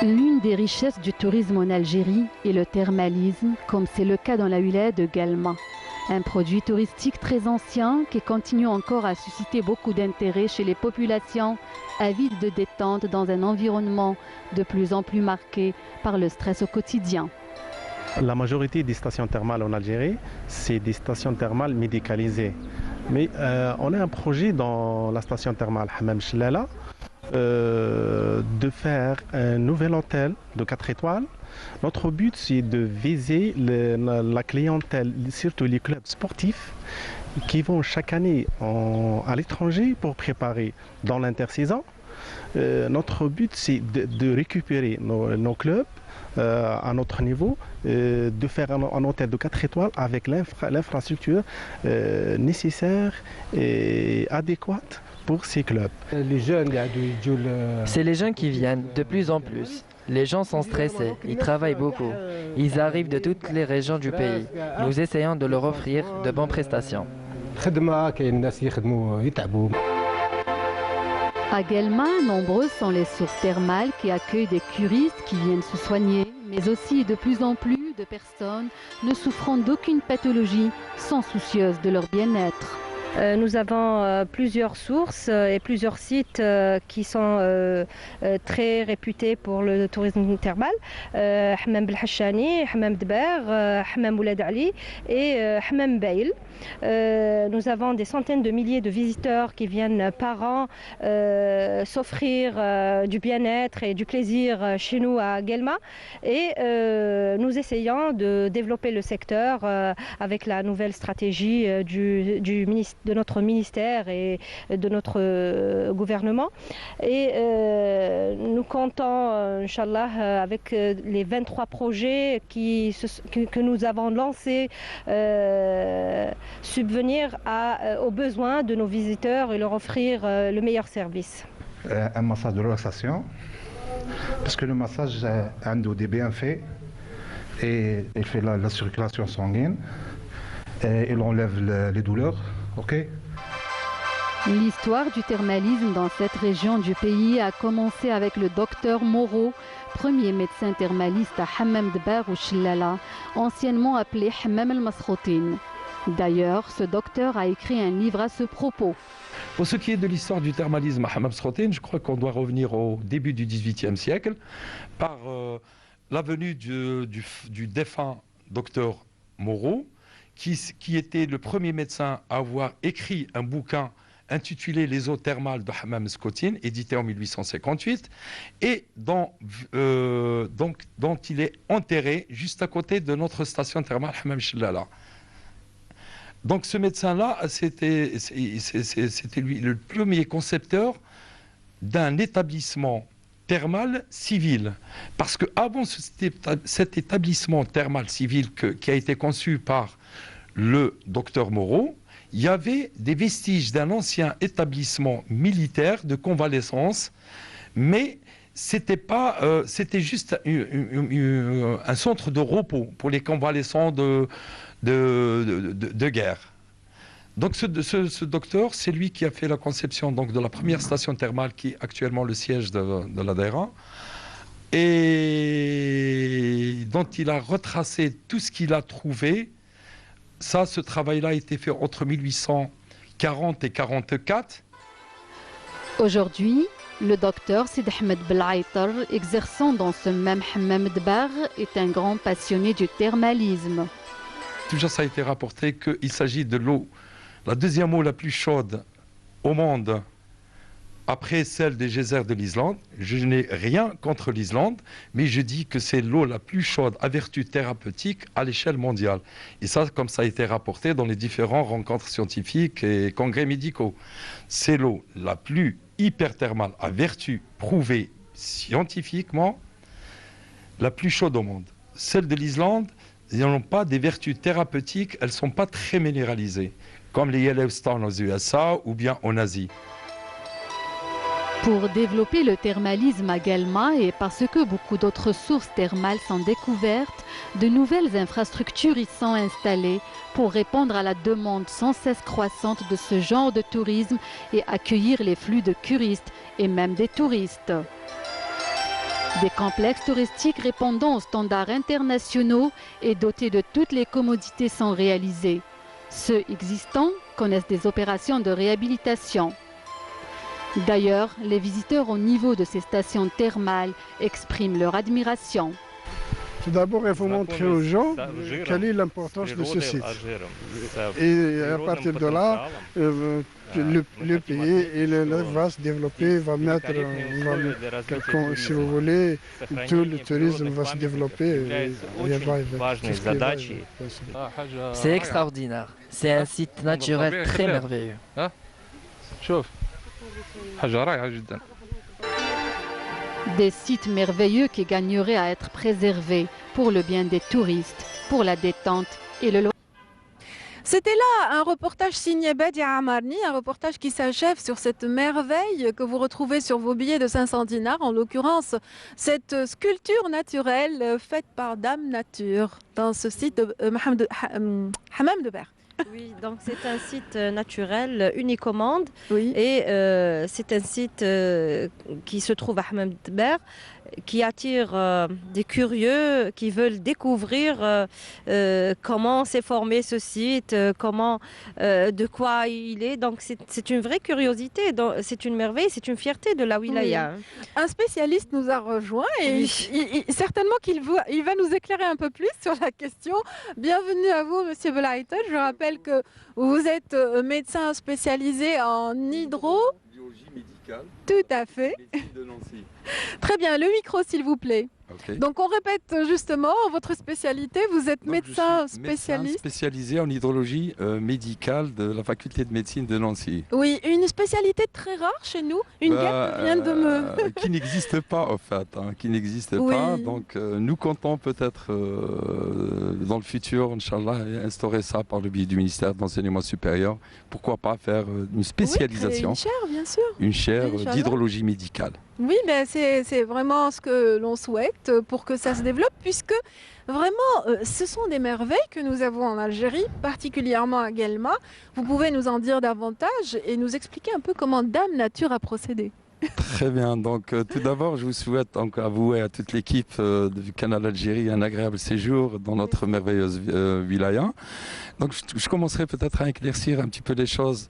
Speaker 4: L'une des richesses du tourisme en Algérie est le thermalisme, comme c'est le cas dans la wilaya de Guelma. Un produit touristique très ancien qui continue encore à susciter beaucoup d'intérêt chez les populations avides de détente dans un environnement de plus en plus marqué par le stress au quotidien.
Speaker 9: La majorité des stations thermales en Algérie, c'est des stations thermales médicalisées. Mais on a un projet dans la station thermale Hammam Chlala de faire un nouvel hôtel de 4 étoiles. Notre but, c'est de viser la clientèle, surtout les clubs sportifs qui vont chaque année à l'étranger pour préparer dans l'intersaison. Notre but, c'est de récupérer nos clubs à notre niveau, de faire un hôtel de 4 étoiles avec l'infrastructure nécessaire et adéquate pour ces clubs.
Speaker 10: C'est les jeunes qui viennent de plus en plus. Les gens sont stressés, ils travaillent beaucoup. Ils arrivent de toutes les régions du pays. Nous essayons de leur offrir de bonnes prestations.
Speaker 4: À Guelma, nombreuses sont les sources thermales qui accueillent des curistes qui viennent se soigner, mais aussi de plus en plus de personnes ne souffrant d'aucune pathologie sont soucieuses de leur bien-être.
Speaker 2: Nous avons plusieurs sources et plusieurs sites qui sont très réputés pour le tourisme thermal. Hammam Belhachani, Hammam Dber, Hammam Oulad Ali et Hammam Bail. Nous avons des centaines de milliers de visiteurs qui viennent par an s'offrir du bien-être et du plaisir chez nous à Guelma. Et nous essayons de développer le secteur avec la nouvelle stratégie de notre ministère et de notre gouvernement. Et nous comptons, Inch'Allah, avec les 23 projets que nous avons lancés, subvenir aux besoins de nos visiteurs et leur offrir le meilleur service.
Speaker 8: Un massage de relaxation, parce que le massage a des bienfaits et il fait la circulation sanguine et il enlève les douleurs. Okay.
Speaker 4: L'histoire du thermalisme dans cette région du pays a commencé avec le docteur Moreau, premier médecin thermaliste à Hammam Dber ou Chlala, anciennement appelé Hammam el-Masroutine. D'ailleurs, ce docteur a écrit un livre à ce propos.
Speaker 11: Pour ce qui est de l'histoire du thermalisme à Hammam el-Masroutine, je crois qu'on doit revenir au début du XVIIIe siècle par la venue du défunt docteur Moreau, qui était le premier médecin à avoir écrit un bouquin intitulé Les eaux thermales de Hammam el-Masroutine, édité en 1858, et dont il est enterré juste à côté de notre station thermale Hammam Chlala. Donc ce médecin-là, c'était lui le premier concepteur d'un établissement thermal civil. Parce qu'avant cet établissement thermal civil qui a été conçu par le docteur Moreau, il y avait des vestiges d'un ancien établissement militaire de convalescence, mais c'était juste un centre de repos pour les convalescents de guerre. Donc ce docteur, c'est lui qui a fait la conception donc, de la première station thermale qui est actuellement le siège de la DAERA, et dont il a retracé tout ce qu'il a trouvé. Ça, ce travail-là a été fait entre 1840 et 1944.
Speaker 4: Aujourd'hui, le docteur Sid Ahmed Belaitar, exerçant dans ce même hammam d'Bar, est un grand passionné du thermalisme.
Speaker 11: Toujours ça a été rapporté qu'il s'agit de l'eau, la deuxième eau la plus chaude au monde, après celle des geysers de l'Islande. Je n'ai rien contre l'Islande, mais je dis que c'est l'eau la plus chaude à vertu thérapeutique à l'échelle mondiale. Et ça, comme ça a été rapporté dans les différentes rencontres scientifiques et congrès médicaux. C'est l'eau la plus hyperthermale à vertu prouvée scientifiquement, la plus chaude au monde. Celle de l'Islande, elles n'ont pas des vertus thérapeutiques, elles ne sont pas très minéralisées, comme les Yellowstone aux USA ou bien en Asie.
Speaker 4: Pour développer le thermalisme à Guelma, et parce que beaucoup d'autres sources thermales sont découvertes, de nouvelles infrastructures y sont installées pour répondre à la demande sans cesse croissante de ce genre de tourisme et accueillir les flux de curistes et même des touristes. Des complexes touristiques répondant aux standards internationaux et dotés de toutes les commodités sont réalisés. Ceux existants connaissent des opérations de réhabilitation. D'ailleurs, les visiteurs au niveau de ces stations thermales expriment leur admiration.
Speaker 12: Tout d'abord, il faut montrer aux gens quelle est l'importance de ce site. Et à partir de là, le pays va se développer, si vous voulez, tout le tourisme va se développer.
Speaker 10: C'est extraordinaire. C'est un site naturel très merveilleux.
Speaker 4: Des sites merveilleux qui gagneraient à être préservés pour le bien des touristes, pour la détente et le loisir.
Speaker 1: C'était là un reportage signé Badia Amarni, un reportage qui s'achève sur cette merveille que vous retrouvez sur vos billets de 500 dinars, en l'occurrence cette sculpture naturelle faite par Dame Nature dans ce site de Hammam de Bar.
Speaker 2: Oui, donc c'est un site naturel unique au monde.
Speaker 1: Oui.
Speaker 2: Et c'est un site qui se trouve à Hammam de Bar, qui attire des curieux qui veulent découvrir comment s'est formé ce site, de quoi il est. Donc c'est une vraie curiosité, c'est une merveille, c'est une fierté de la wilaya.
Speaker 1: Oui. Un spécialiste nous a rejoint et certainement qu'il va nous éclairer un peu plus sur la question. Bienvenue à vous, Monsieur Belaitar. Je rappelle que vous êtes médecin spécialisé en hydrobiologie médicale. Tout à fait. De Nancy. Très bien, le micro s'il vous plaît. Okay. Donc on répète justement votre spécialité, vous êtes médecin spécialiste.
Speaker 13: Spécialisé en hydrologie médicale de la faculté de médecine de Nancy.
Speaker 1: Oui, une spécialité très rare chez nous, une guêpe vient de me...
Speaker 13: qui n'existe pas en fait, qui n'existe pas. Donc nous comptons peut-être dans le futur, Inch'Allah, instaurer ça par le biais du ministère de l'Enseignement supérieur. Pourquoi pas faire une spécialisation,
Speaker 1: une chaire bien sûr.
Speaker 13: Une chaire d'hydrologie médicale.
Speaker 1: Oui, mais c'est vraiment ce que l'on souhaite pour que ça se développe, puisque vraiment, ce sont des merveilles que nous avons en Algérie, particulièrement à Guelma. Vous pouvez nous en dire davantage et nous expliquer un peu comment Dame Nature a procédé.
Speaker 13: Très bien, donc tout d'abord, je vous souhaite donc, à vous et à toute l'équipe du Canal Algérie un agréable séjour dans notre merveilleuse wilaya. Donc je commencerai peut-être à éclaircir un petit peu les choses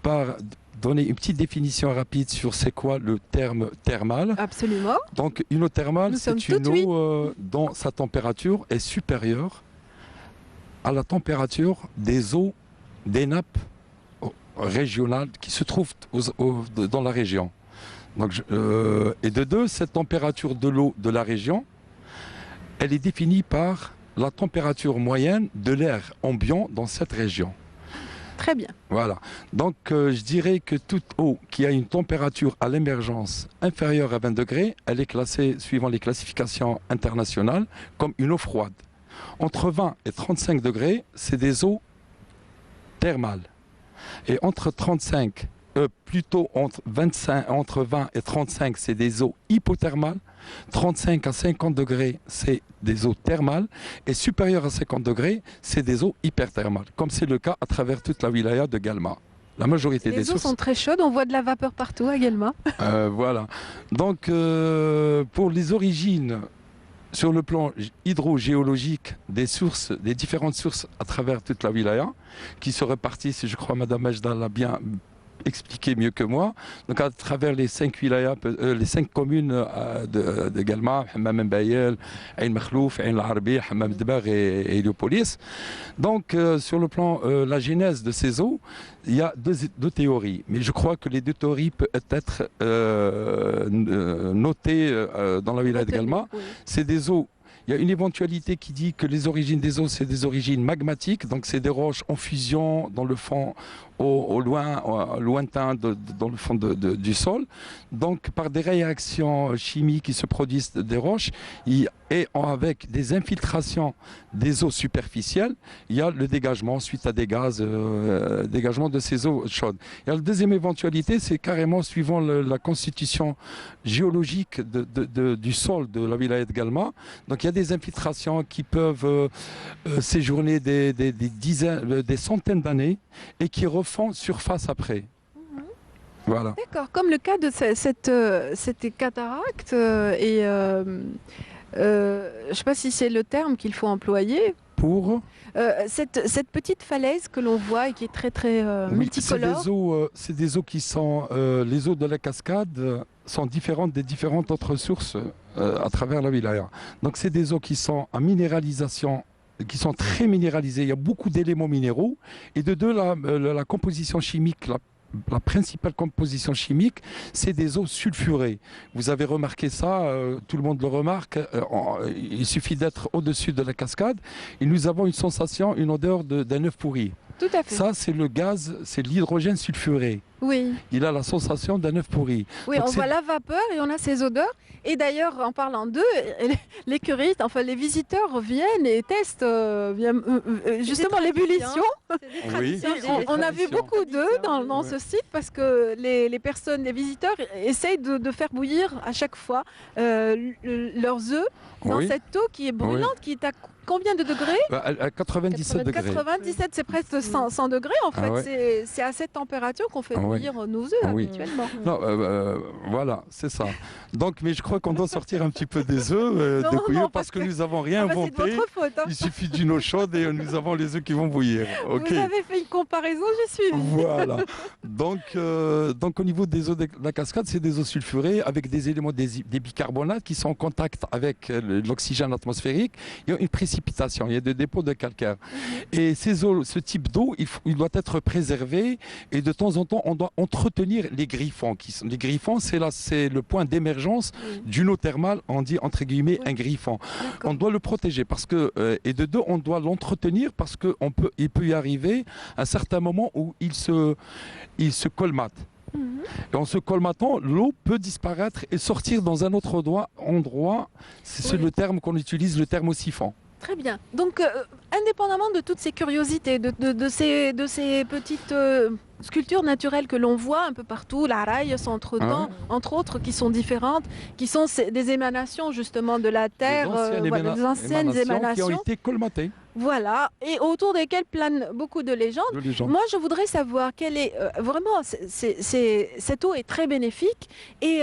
Speaker 13: par donner une petite définition rapide sur c'est quoi le terme thermal.
Speaker 1: Absolument.
Speaker 13: Donc une eau thermale, c'est une eau dont sa température est supérieure à la température des eaux des nappes régionales qui se trouvent dans la région. Donc, et de deux, cette température de l'eau de la région, elle est définie par la température moyenne de l'air ambiant dans cette région.
Speaker 1: Très bien.
Speaker 13: Voilà. Donc, je dirais que toute eau qui a une température à l'émergence inférieure à 20 degrés, elle est classée, suivant les classifications internationales, comme une eau froide. Entre 20 et 35 degrés, c'est des eaux thermales. Et entre 35, plutôt entre 20 et 35, c'est des eaux hypothermales. 35 à 50 degrés, c'est des eaux thermales. Et supérieures à 50 degrés, c'est des eaux hyperthermales. Comme c'est le cas à travers toute la wilaya de Galma. La majorité des
Speaker 1: sources sont très chaudes, on voit de la vapeur partout à Galma.
Speaker 13: Voilà. Donc, pour les origines, sur le plan hydrogéologique des différentes sources à travers toute la wilaya, qui se répartissent, je crois Madame Majda l'a bien expliquer mieux que moi. Donc à travers les 5 wilayas, les 5 communes de Galma, Hammam Bayel, Ain Makhlouf, Ain Larbi, Hammam Dbar et Héliopolis. Donc sur le plan la genèse de ces eaux, il y a deux théories. Mais je crois que les deux théories peuvent être notées dans la wilaya de Galma. C'est des eaux. Il y a une éventualité qui dit que les origines des eaux, c'est des origines magmatiques, donc c'est des roches en fusion dans le fond, au lointain, dans le fond du sol. Donc par des réactions chimiques qui se produisent des roches, et avec des infiltrations des eaux superficielles, il y a le dégagement suite à des gaz, dégagement de ces eaux chaudes. Et la deuxième éventualité, c'est carrément suivant la constitution géologique du sol de la wilaya de Galma. Donc il y a des infiltrations qui peuvent séjourner des centaines d'années et qui refont surface après. Voilà.
Speaker 1: D'accord, comme le cas de cette cataracte je ne sais pas si c'est le terme qu'il faut employer.
Speaker 13: Pour
Speaker 1: cette petite falaise que l'on voit et qui est très très multicolore.
Speaker 13: C'est des eaux qui sont... les eaux de la cascade sont différentes des différentes autres sources à travers la wilaya. Donc c'est des eaux qui sont en minéralisation, qui sont très minéralisées. Il y a beaucoup d'éléments minéraux. Et de deux, la composition chimique, la principale composition chimique, c'est des eaux sulfurées. Vous avez remarqué ça, tout le monde le remarque. Il suffit d'être au-dessus de la cascade et nous avons une sensation, une odeur d'un œuf pourri.
Speaker 1: Tout à fait.
Speaker 13: Ça, c'est le gaz, c'est l'hydrogène sulfuré.
Speaker 1: Oui.
Speaker 13: Il a la sensation d'un œuf pourri.
Speaker 1: Oui, donc on voit la vapeur et on a ces odeurs. Et d'ailleurs, en parlant d'eux, les curistes, enfin les visiteurs viennent et testent justement l'ébullition.
Speaker 13: Oui.
Speaker 1: On a vu beaucoup d'œufs dans ce site parce que les personnes, les visiteurs essayent de faire bouillir à chaque fois leurs œufs dans cette eau qui est brûlante, qui est à combien de degrés?
Speaker 13: À 97 degrés.
Speaker 1: 97, c'est presque 100 degrés en fait. C'est à cette température qu'on fait bouillir nos œufs habituellement.
Speaker 13: Non, voilà, c'est ça. Donc, mais je crois qu'on doit sortir un petit peu des œufs de bouillir parce que nous n'avons rien inventé.
Speaker 1: C'est de votre faute.
Speaker 13: Il suffit d'une eau chaude et nous avons les œufs qui vont bouillir.
Speaker 1: Okay. Vous avez fait une comparaison, j'y suis.
Speaker 13: Voilà. Donc au niveau des eaux de la cascade, c'est des eaux sulfurées avec des éléments, des bicarbonates qui sont en contact avec l'oxygène atmosphérique. Il y a une précipitation, il y a des dépôts de calcaire. Et ces eaux, ce type d'eau, il doit être préservé et de temps en temps, on doit entretenir les griffons. Les griffons, c'est le point d'émergence d'une eau thermale, on dit entre guillemets un griffon. On doit le protéger parce que, et de deux, on doit l'entretenir parce qu'il peut y arriver un certain moment où il se colmate. Et en se colmatant, l'eau peut disparaître et sortir dans un autre endroit. C'est le terme qu'on utilise, le thermosiphon.
Speaker 1: Très bien. Donc, indépendamment de toutes ces curiosités, de ces petites sculptures naturelles que l'on voit un peu partout, la raille, entre autres, qui sont différentes, qui sont des émanations justement de la Terre, des anciennes émanations
Speaker 13: qui ont été colmatées.
Speaker 1: Voilà, et autour desquelles planent beaucoup de légendes. Moi, je voudrais savoir quelle est vraiment, cette eau est très bénéfique et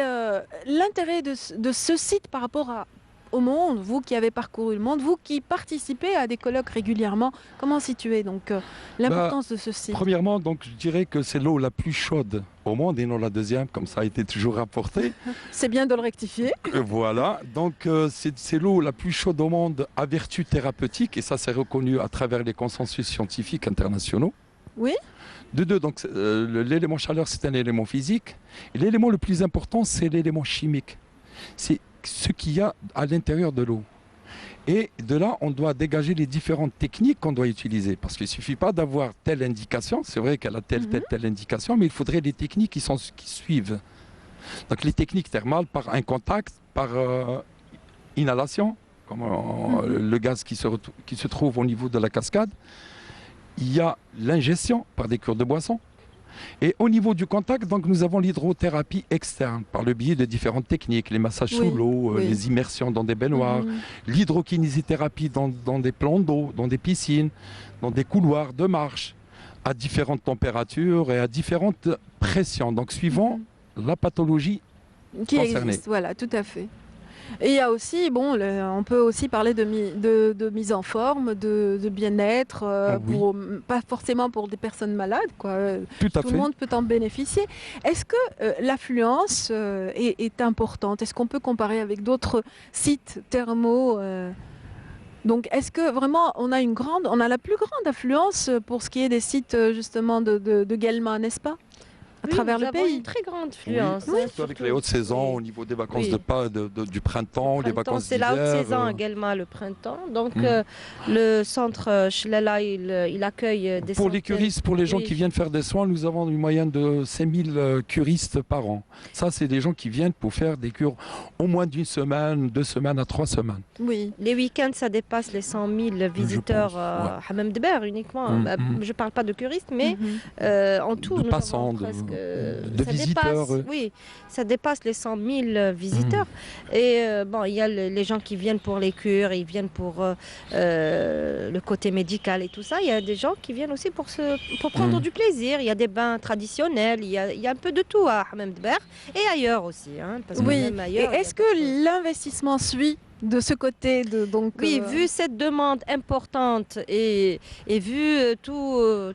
Speaker 1: l'intérêt de ce site par rapport au monde, vous qui avez parcouru le monde, vous qui participez à des colloques régulièrement, comment situer donc l'importance de ce site?
Speaker 13: Premièrement, donc, je dirais que c'est l'eau la plus chaude au monde et non la deuxième, comme ça a été toujours rapporté.
Speaker 1: C'est bien de le rectifier.
Speaker 13: Voilà, donc c'est l'eau la plus chaude au monde à vertu thérapeutique et ça c'est reconnu à travers les consensus scientifiques internationaux.
Speaker 1: Oui.
Speaker 13: De deux, donc l'élément chaleur c'est un élément physique et l'élément le plus important c'est l'élément chimique. C'est ce qu'il y a à l'intérieur de l'eau. Et de là, on doit dégager les différentes techniques qu'on doit utiliser. Parce qu'il ne suffit pas d'avoir telle indication. C'est vrai qu'elle a telle indication, mais il faudrait des techniques qui suivent. Donc les techniques thermales par un contact, par inhalation, comme le gaz qui se trouve au niveau de la cascade. Il y a l'ingestion par des cures de boisson. Et au niveau du contact, donc, nous avons l'hydrothérapie externe par le biais de différentes techniques, les massages sous l'eau, les immersions dans des baignoires, l'hydrokinésithérapie dans des plans d'eau, dans des piscines, dans des couloirs de marche, à différentes températures et à différentes pressions, donc suivant la pathologie
Speaker 1: qui
Speaker 13: concernée.
Speaker 1: Existe, voilà, tout à fait. Et il y a aussi, bon, on peut aussi parler de mise en forme, de bien-être, pas forcément pour des personnes malades, quoi. Tout le monde peut en bénéficier. Est-ce que l'affluence est importante? Est-ce qu'on peut comparer avec d'autres sites thermaux donc, est-ce que vraiment on a la plus grande affluence pour ce qui est des sites justement de Guelma, n'est-ce pas? À travers le pays.
Speaker 2: Une très grande affluence.
Speaker 13: Oui, surtout avec les hautes saisons au niveau des vacances du printemps, les vacances
Speaker 2: c'est
Speaker 13: d'hiver.
Speaker 2: la haute saison à Guelma, le printemps. Donc le centre Chlala, il accueille des
Speaker 13: Pour les curistes, pour les gens qui viennent faire des soins, nous avons une moyenne de 5000 curistes par an. Ça, c'est des gens qui viennent pour faire des cures au moins d'une semaine, 2 semaines à 3 semaines.
Speaker 2: Oui, les week-ends, ça dépasse les 100 000 visiteurs à Hammam Dber uniquement. Je ne parle pas de curistes, mais en tout,
Speaker 13: de passants, de visiteurs.
Speaker 2: Oui, ça dépasse les 100 000 visiteurs. Et bon, il y a les gens qui viennent pour les cures, ils viennent pour le côté médical et tout ça. Il y a des gens qui viennent aussi pour prendre du plaisir. Il y a des bains traditionnels, il y a un peu de tout à Hammam Dber et ailleurs aussi. Parce que même ailleurs,
Speaker 1: et est-ce que l'investissement suit de ce côté
Speaker 2: Oui, vu cette demande importante et vu tout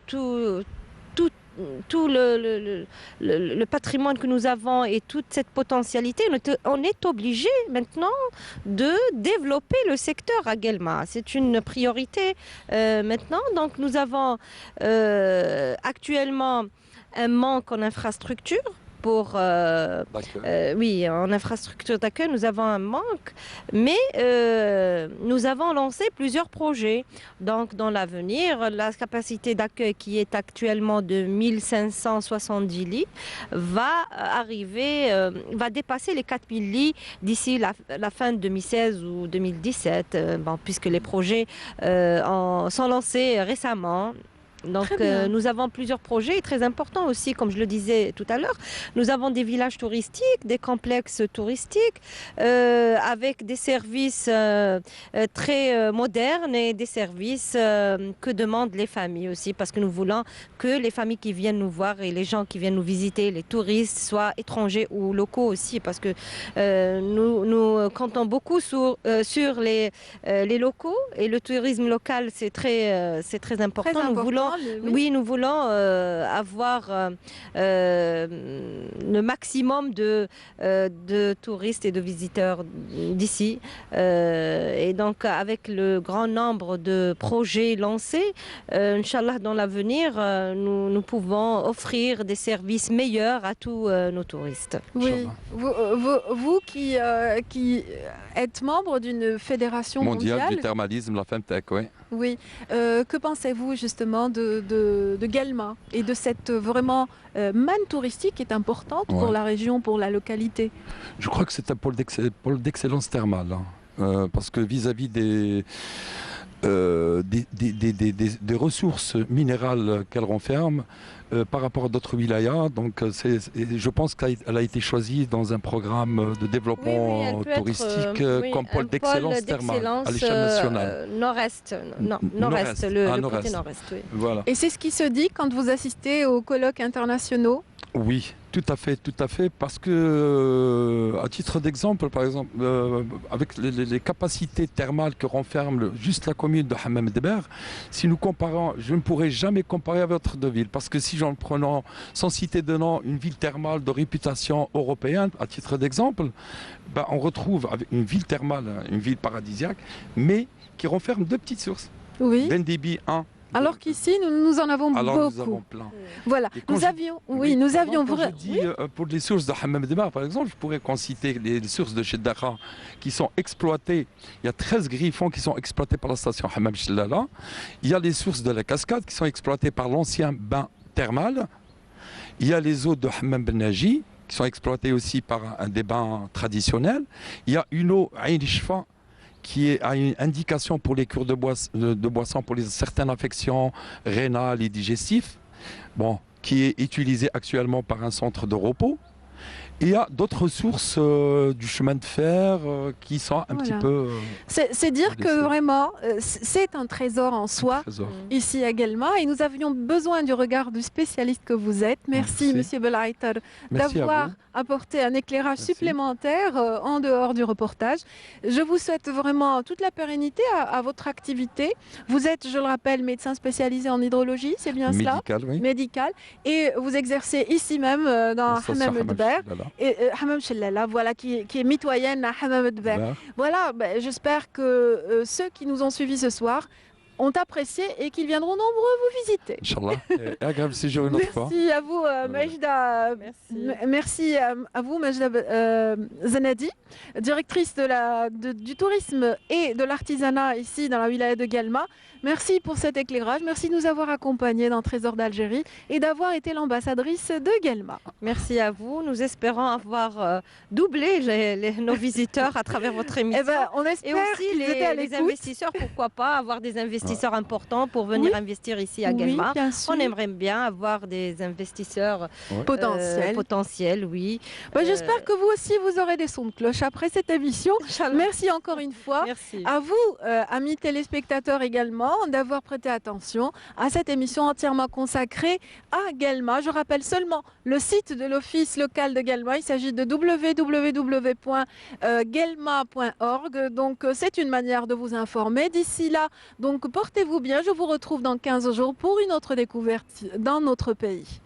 Speaker 2: le patrimoine que nous avons et toute cette potentialité, on est obligé maintenant de développer le secteur à Guelma. C'est une priorité maintenant. Donc nous avons actuellement un manque en infrastructure. En infrastructure d'accueil, nous avons un manque, mais nous avons lancé plusieurs projets. Donc, dans l'avenir, la capacité d'accueil qui est actuellement de 1570 lits va dépasser les 4000 lits d'ici la fin de 2016 ou 2017, puisque les projets sont lancés récemment. Donc nous avons plusieurs projets très importants aussi, comme je le disais tout à l'heure. Nous avons des villages touristiques, des complexes touristiques avec des services très modernes et des services que demandent les familles aussi, parce que nous voulons que les familles qui viennent nous voir et les gens qui viennent nous visiter, les touristes, soient étrangers ou locaux aussi, parce que nous comptons beaucoup sur les locaux et le tourisme local, c'est très important. Nous voulons avoir le maximum de touristes et de visiteurs d'ici. Et donc, avec le grand nombre de projets lancés, Inch'Allah, dans l'avenir, nous pouvons offrir des services meilleurs à tous nos touristes.
Speaker 1: Oui, vous qui êtes membre d'une fédération mondiale
Speaker 13: du thermalisme, la FEMTEC, oui.
Speaker 1: Oui. Que pensez-vous justement de Guelma et de cette vraiment manne touristique qui est importante pour la région, pour la localité?
Speaker 13: Je crois que c'est un pôle d'excellence thermale, parce que vis-à-vis des ressources minérales qu'elle renferme par rapport à d'autres wilayas. Donc je pense qu'elle a été choisie dans un programme de développement touristique comme pôle d'excellence thermale à l'échelle nationale.
Speaker 2: Nord-Est, le côté nord-est. Oui.
Speaker 13: Voilà.
Speaker 1: Et c'est ce qui se dit quand vous assistez aux colloques internationaux?
Speaker 13: Oui, tout à fait, parce que, à titre d'exemple, par exemple, avec les capacités thermales que renferme juste la commune de Hammam Dber, si nous comparons, je ne pourrais jamais comparer avec d'autres deux villes, parce que si j'en prenons, sans citer de nom, une ville thermale de réputation européenne, à titre d'exemple, on retrouve avec une ville thermale, une ville paradisiaque, mais qui renferme 2 petites sources.
Speaker 1: Oui.
Speaker 13: D'un débit 1
Speaker 1: Alors qu'ici, nous en avons beaucoup.
Speaker 13: Nous avons plein.
Speaker 1: Voilà, nous avions
Speaker 13: pour les sources de Hammam Dmar, par exemple, je pourrais citer les sources de Cheddakha qui sont exploitées. Il y a 13 griffons qui sont exploités par la station Hammam Chellala. Il y a les sources de la cascade qui sont exploitées par l'ancien bain thermal. Il y a les eaux de Hammam Ben Naji qui sont exploitées aussi par des bains traditionnels. Il y a une eau Ain Shfa qui a une indication pour les cures de boisson pour certaines affections rénales et digestives, qui est utilisée actuellement par un centre de repos. Il y a d'autres sources du chemin de fer qui sont un petit peu...
Speaker 1: C'est dire que vraiment, c'est un trésor en soi, ici à Guelma, et nous avions besoin du regard du spécialiste que vous êtes. Merci. Monsieur Belleiter, d'avoir apporté un éclairage supplémentaire en dehors du reportage. Je vous souhaite vraiment toute la pérennité à votre activité. Vous êtes, je le rappelle, médecin spécialisé en hydrologie, c'est bien cela?
Speaker 13: Médical, oui.
Speaker 1: Médical. Et vous exercez ici même dans Hammam Dber. Et Hammam Chellala, voilà, qui est mitoyenne à Hammam Dber. Voilà, j'espère que ceux qui nous ont suivis ce soir ont apprécié et qu'ils viendront nombreux vous visiter.
Speaker 13: Inch'Allah. Et agréable séjour une autre fois.
Speaker 1: Merci à vous, Majda. Merci à vous, Majda Zanadi, directrice du tourisme et de l'artisanat ici dans la wilaya de Guelma. Merci pour cet éclairage. Merci de nous avoir accompagnés dans Trésor d'Algérie et d'avoir été l'ambassadrice de Guelma.
Speaker 2: Merci à vous. Nous espérons avoir doublé nos visiteurs à travers votre émission.
Speaker 1: On espère
Speaker 2: et aussi les investisseurs, pourquoi pas avoir des investisseurs importants pour venir investir ici à Guelma. On aimerait bien avoir des investisseurs potentiels, oui.
Speaker 1: J'espère que vous aussi, vous aurez des sons de cloche après cette émission. Merci encore une fois.
Speaker 2: Merci.
Speaker 1: À vous, amis téléspectateurs également, d'avoir prêté attention à cette émission entièrement consacrée à Guelma. Je rappelle seulement le site de l'office local de Guelma. Il s'agit de www.guelma.org. Donc, c'est une manière de vous informer. D'ici là, donc, portez-vous bien. Je vous retrouve dans 15 jours pour une autre découverte dans notre pays.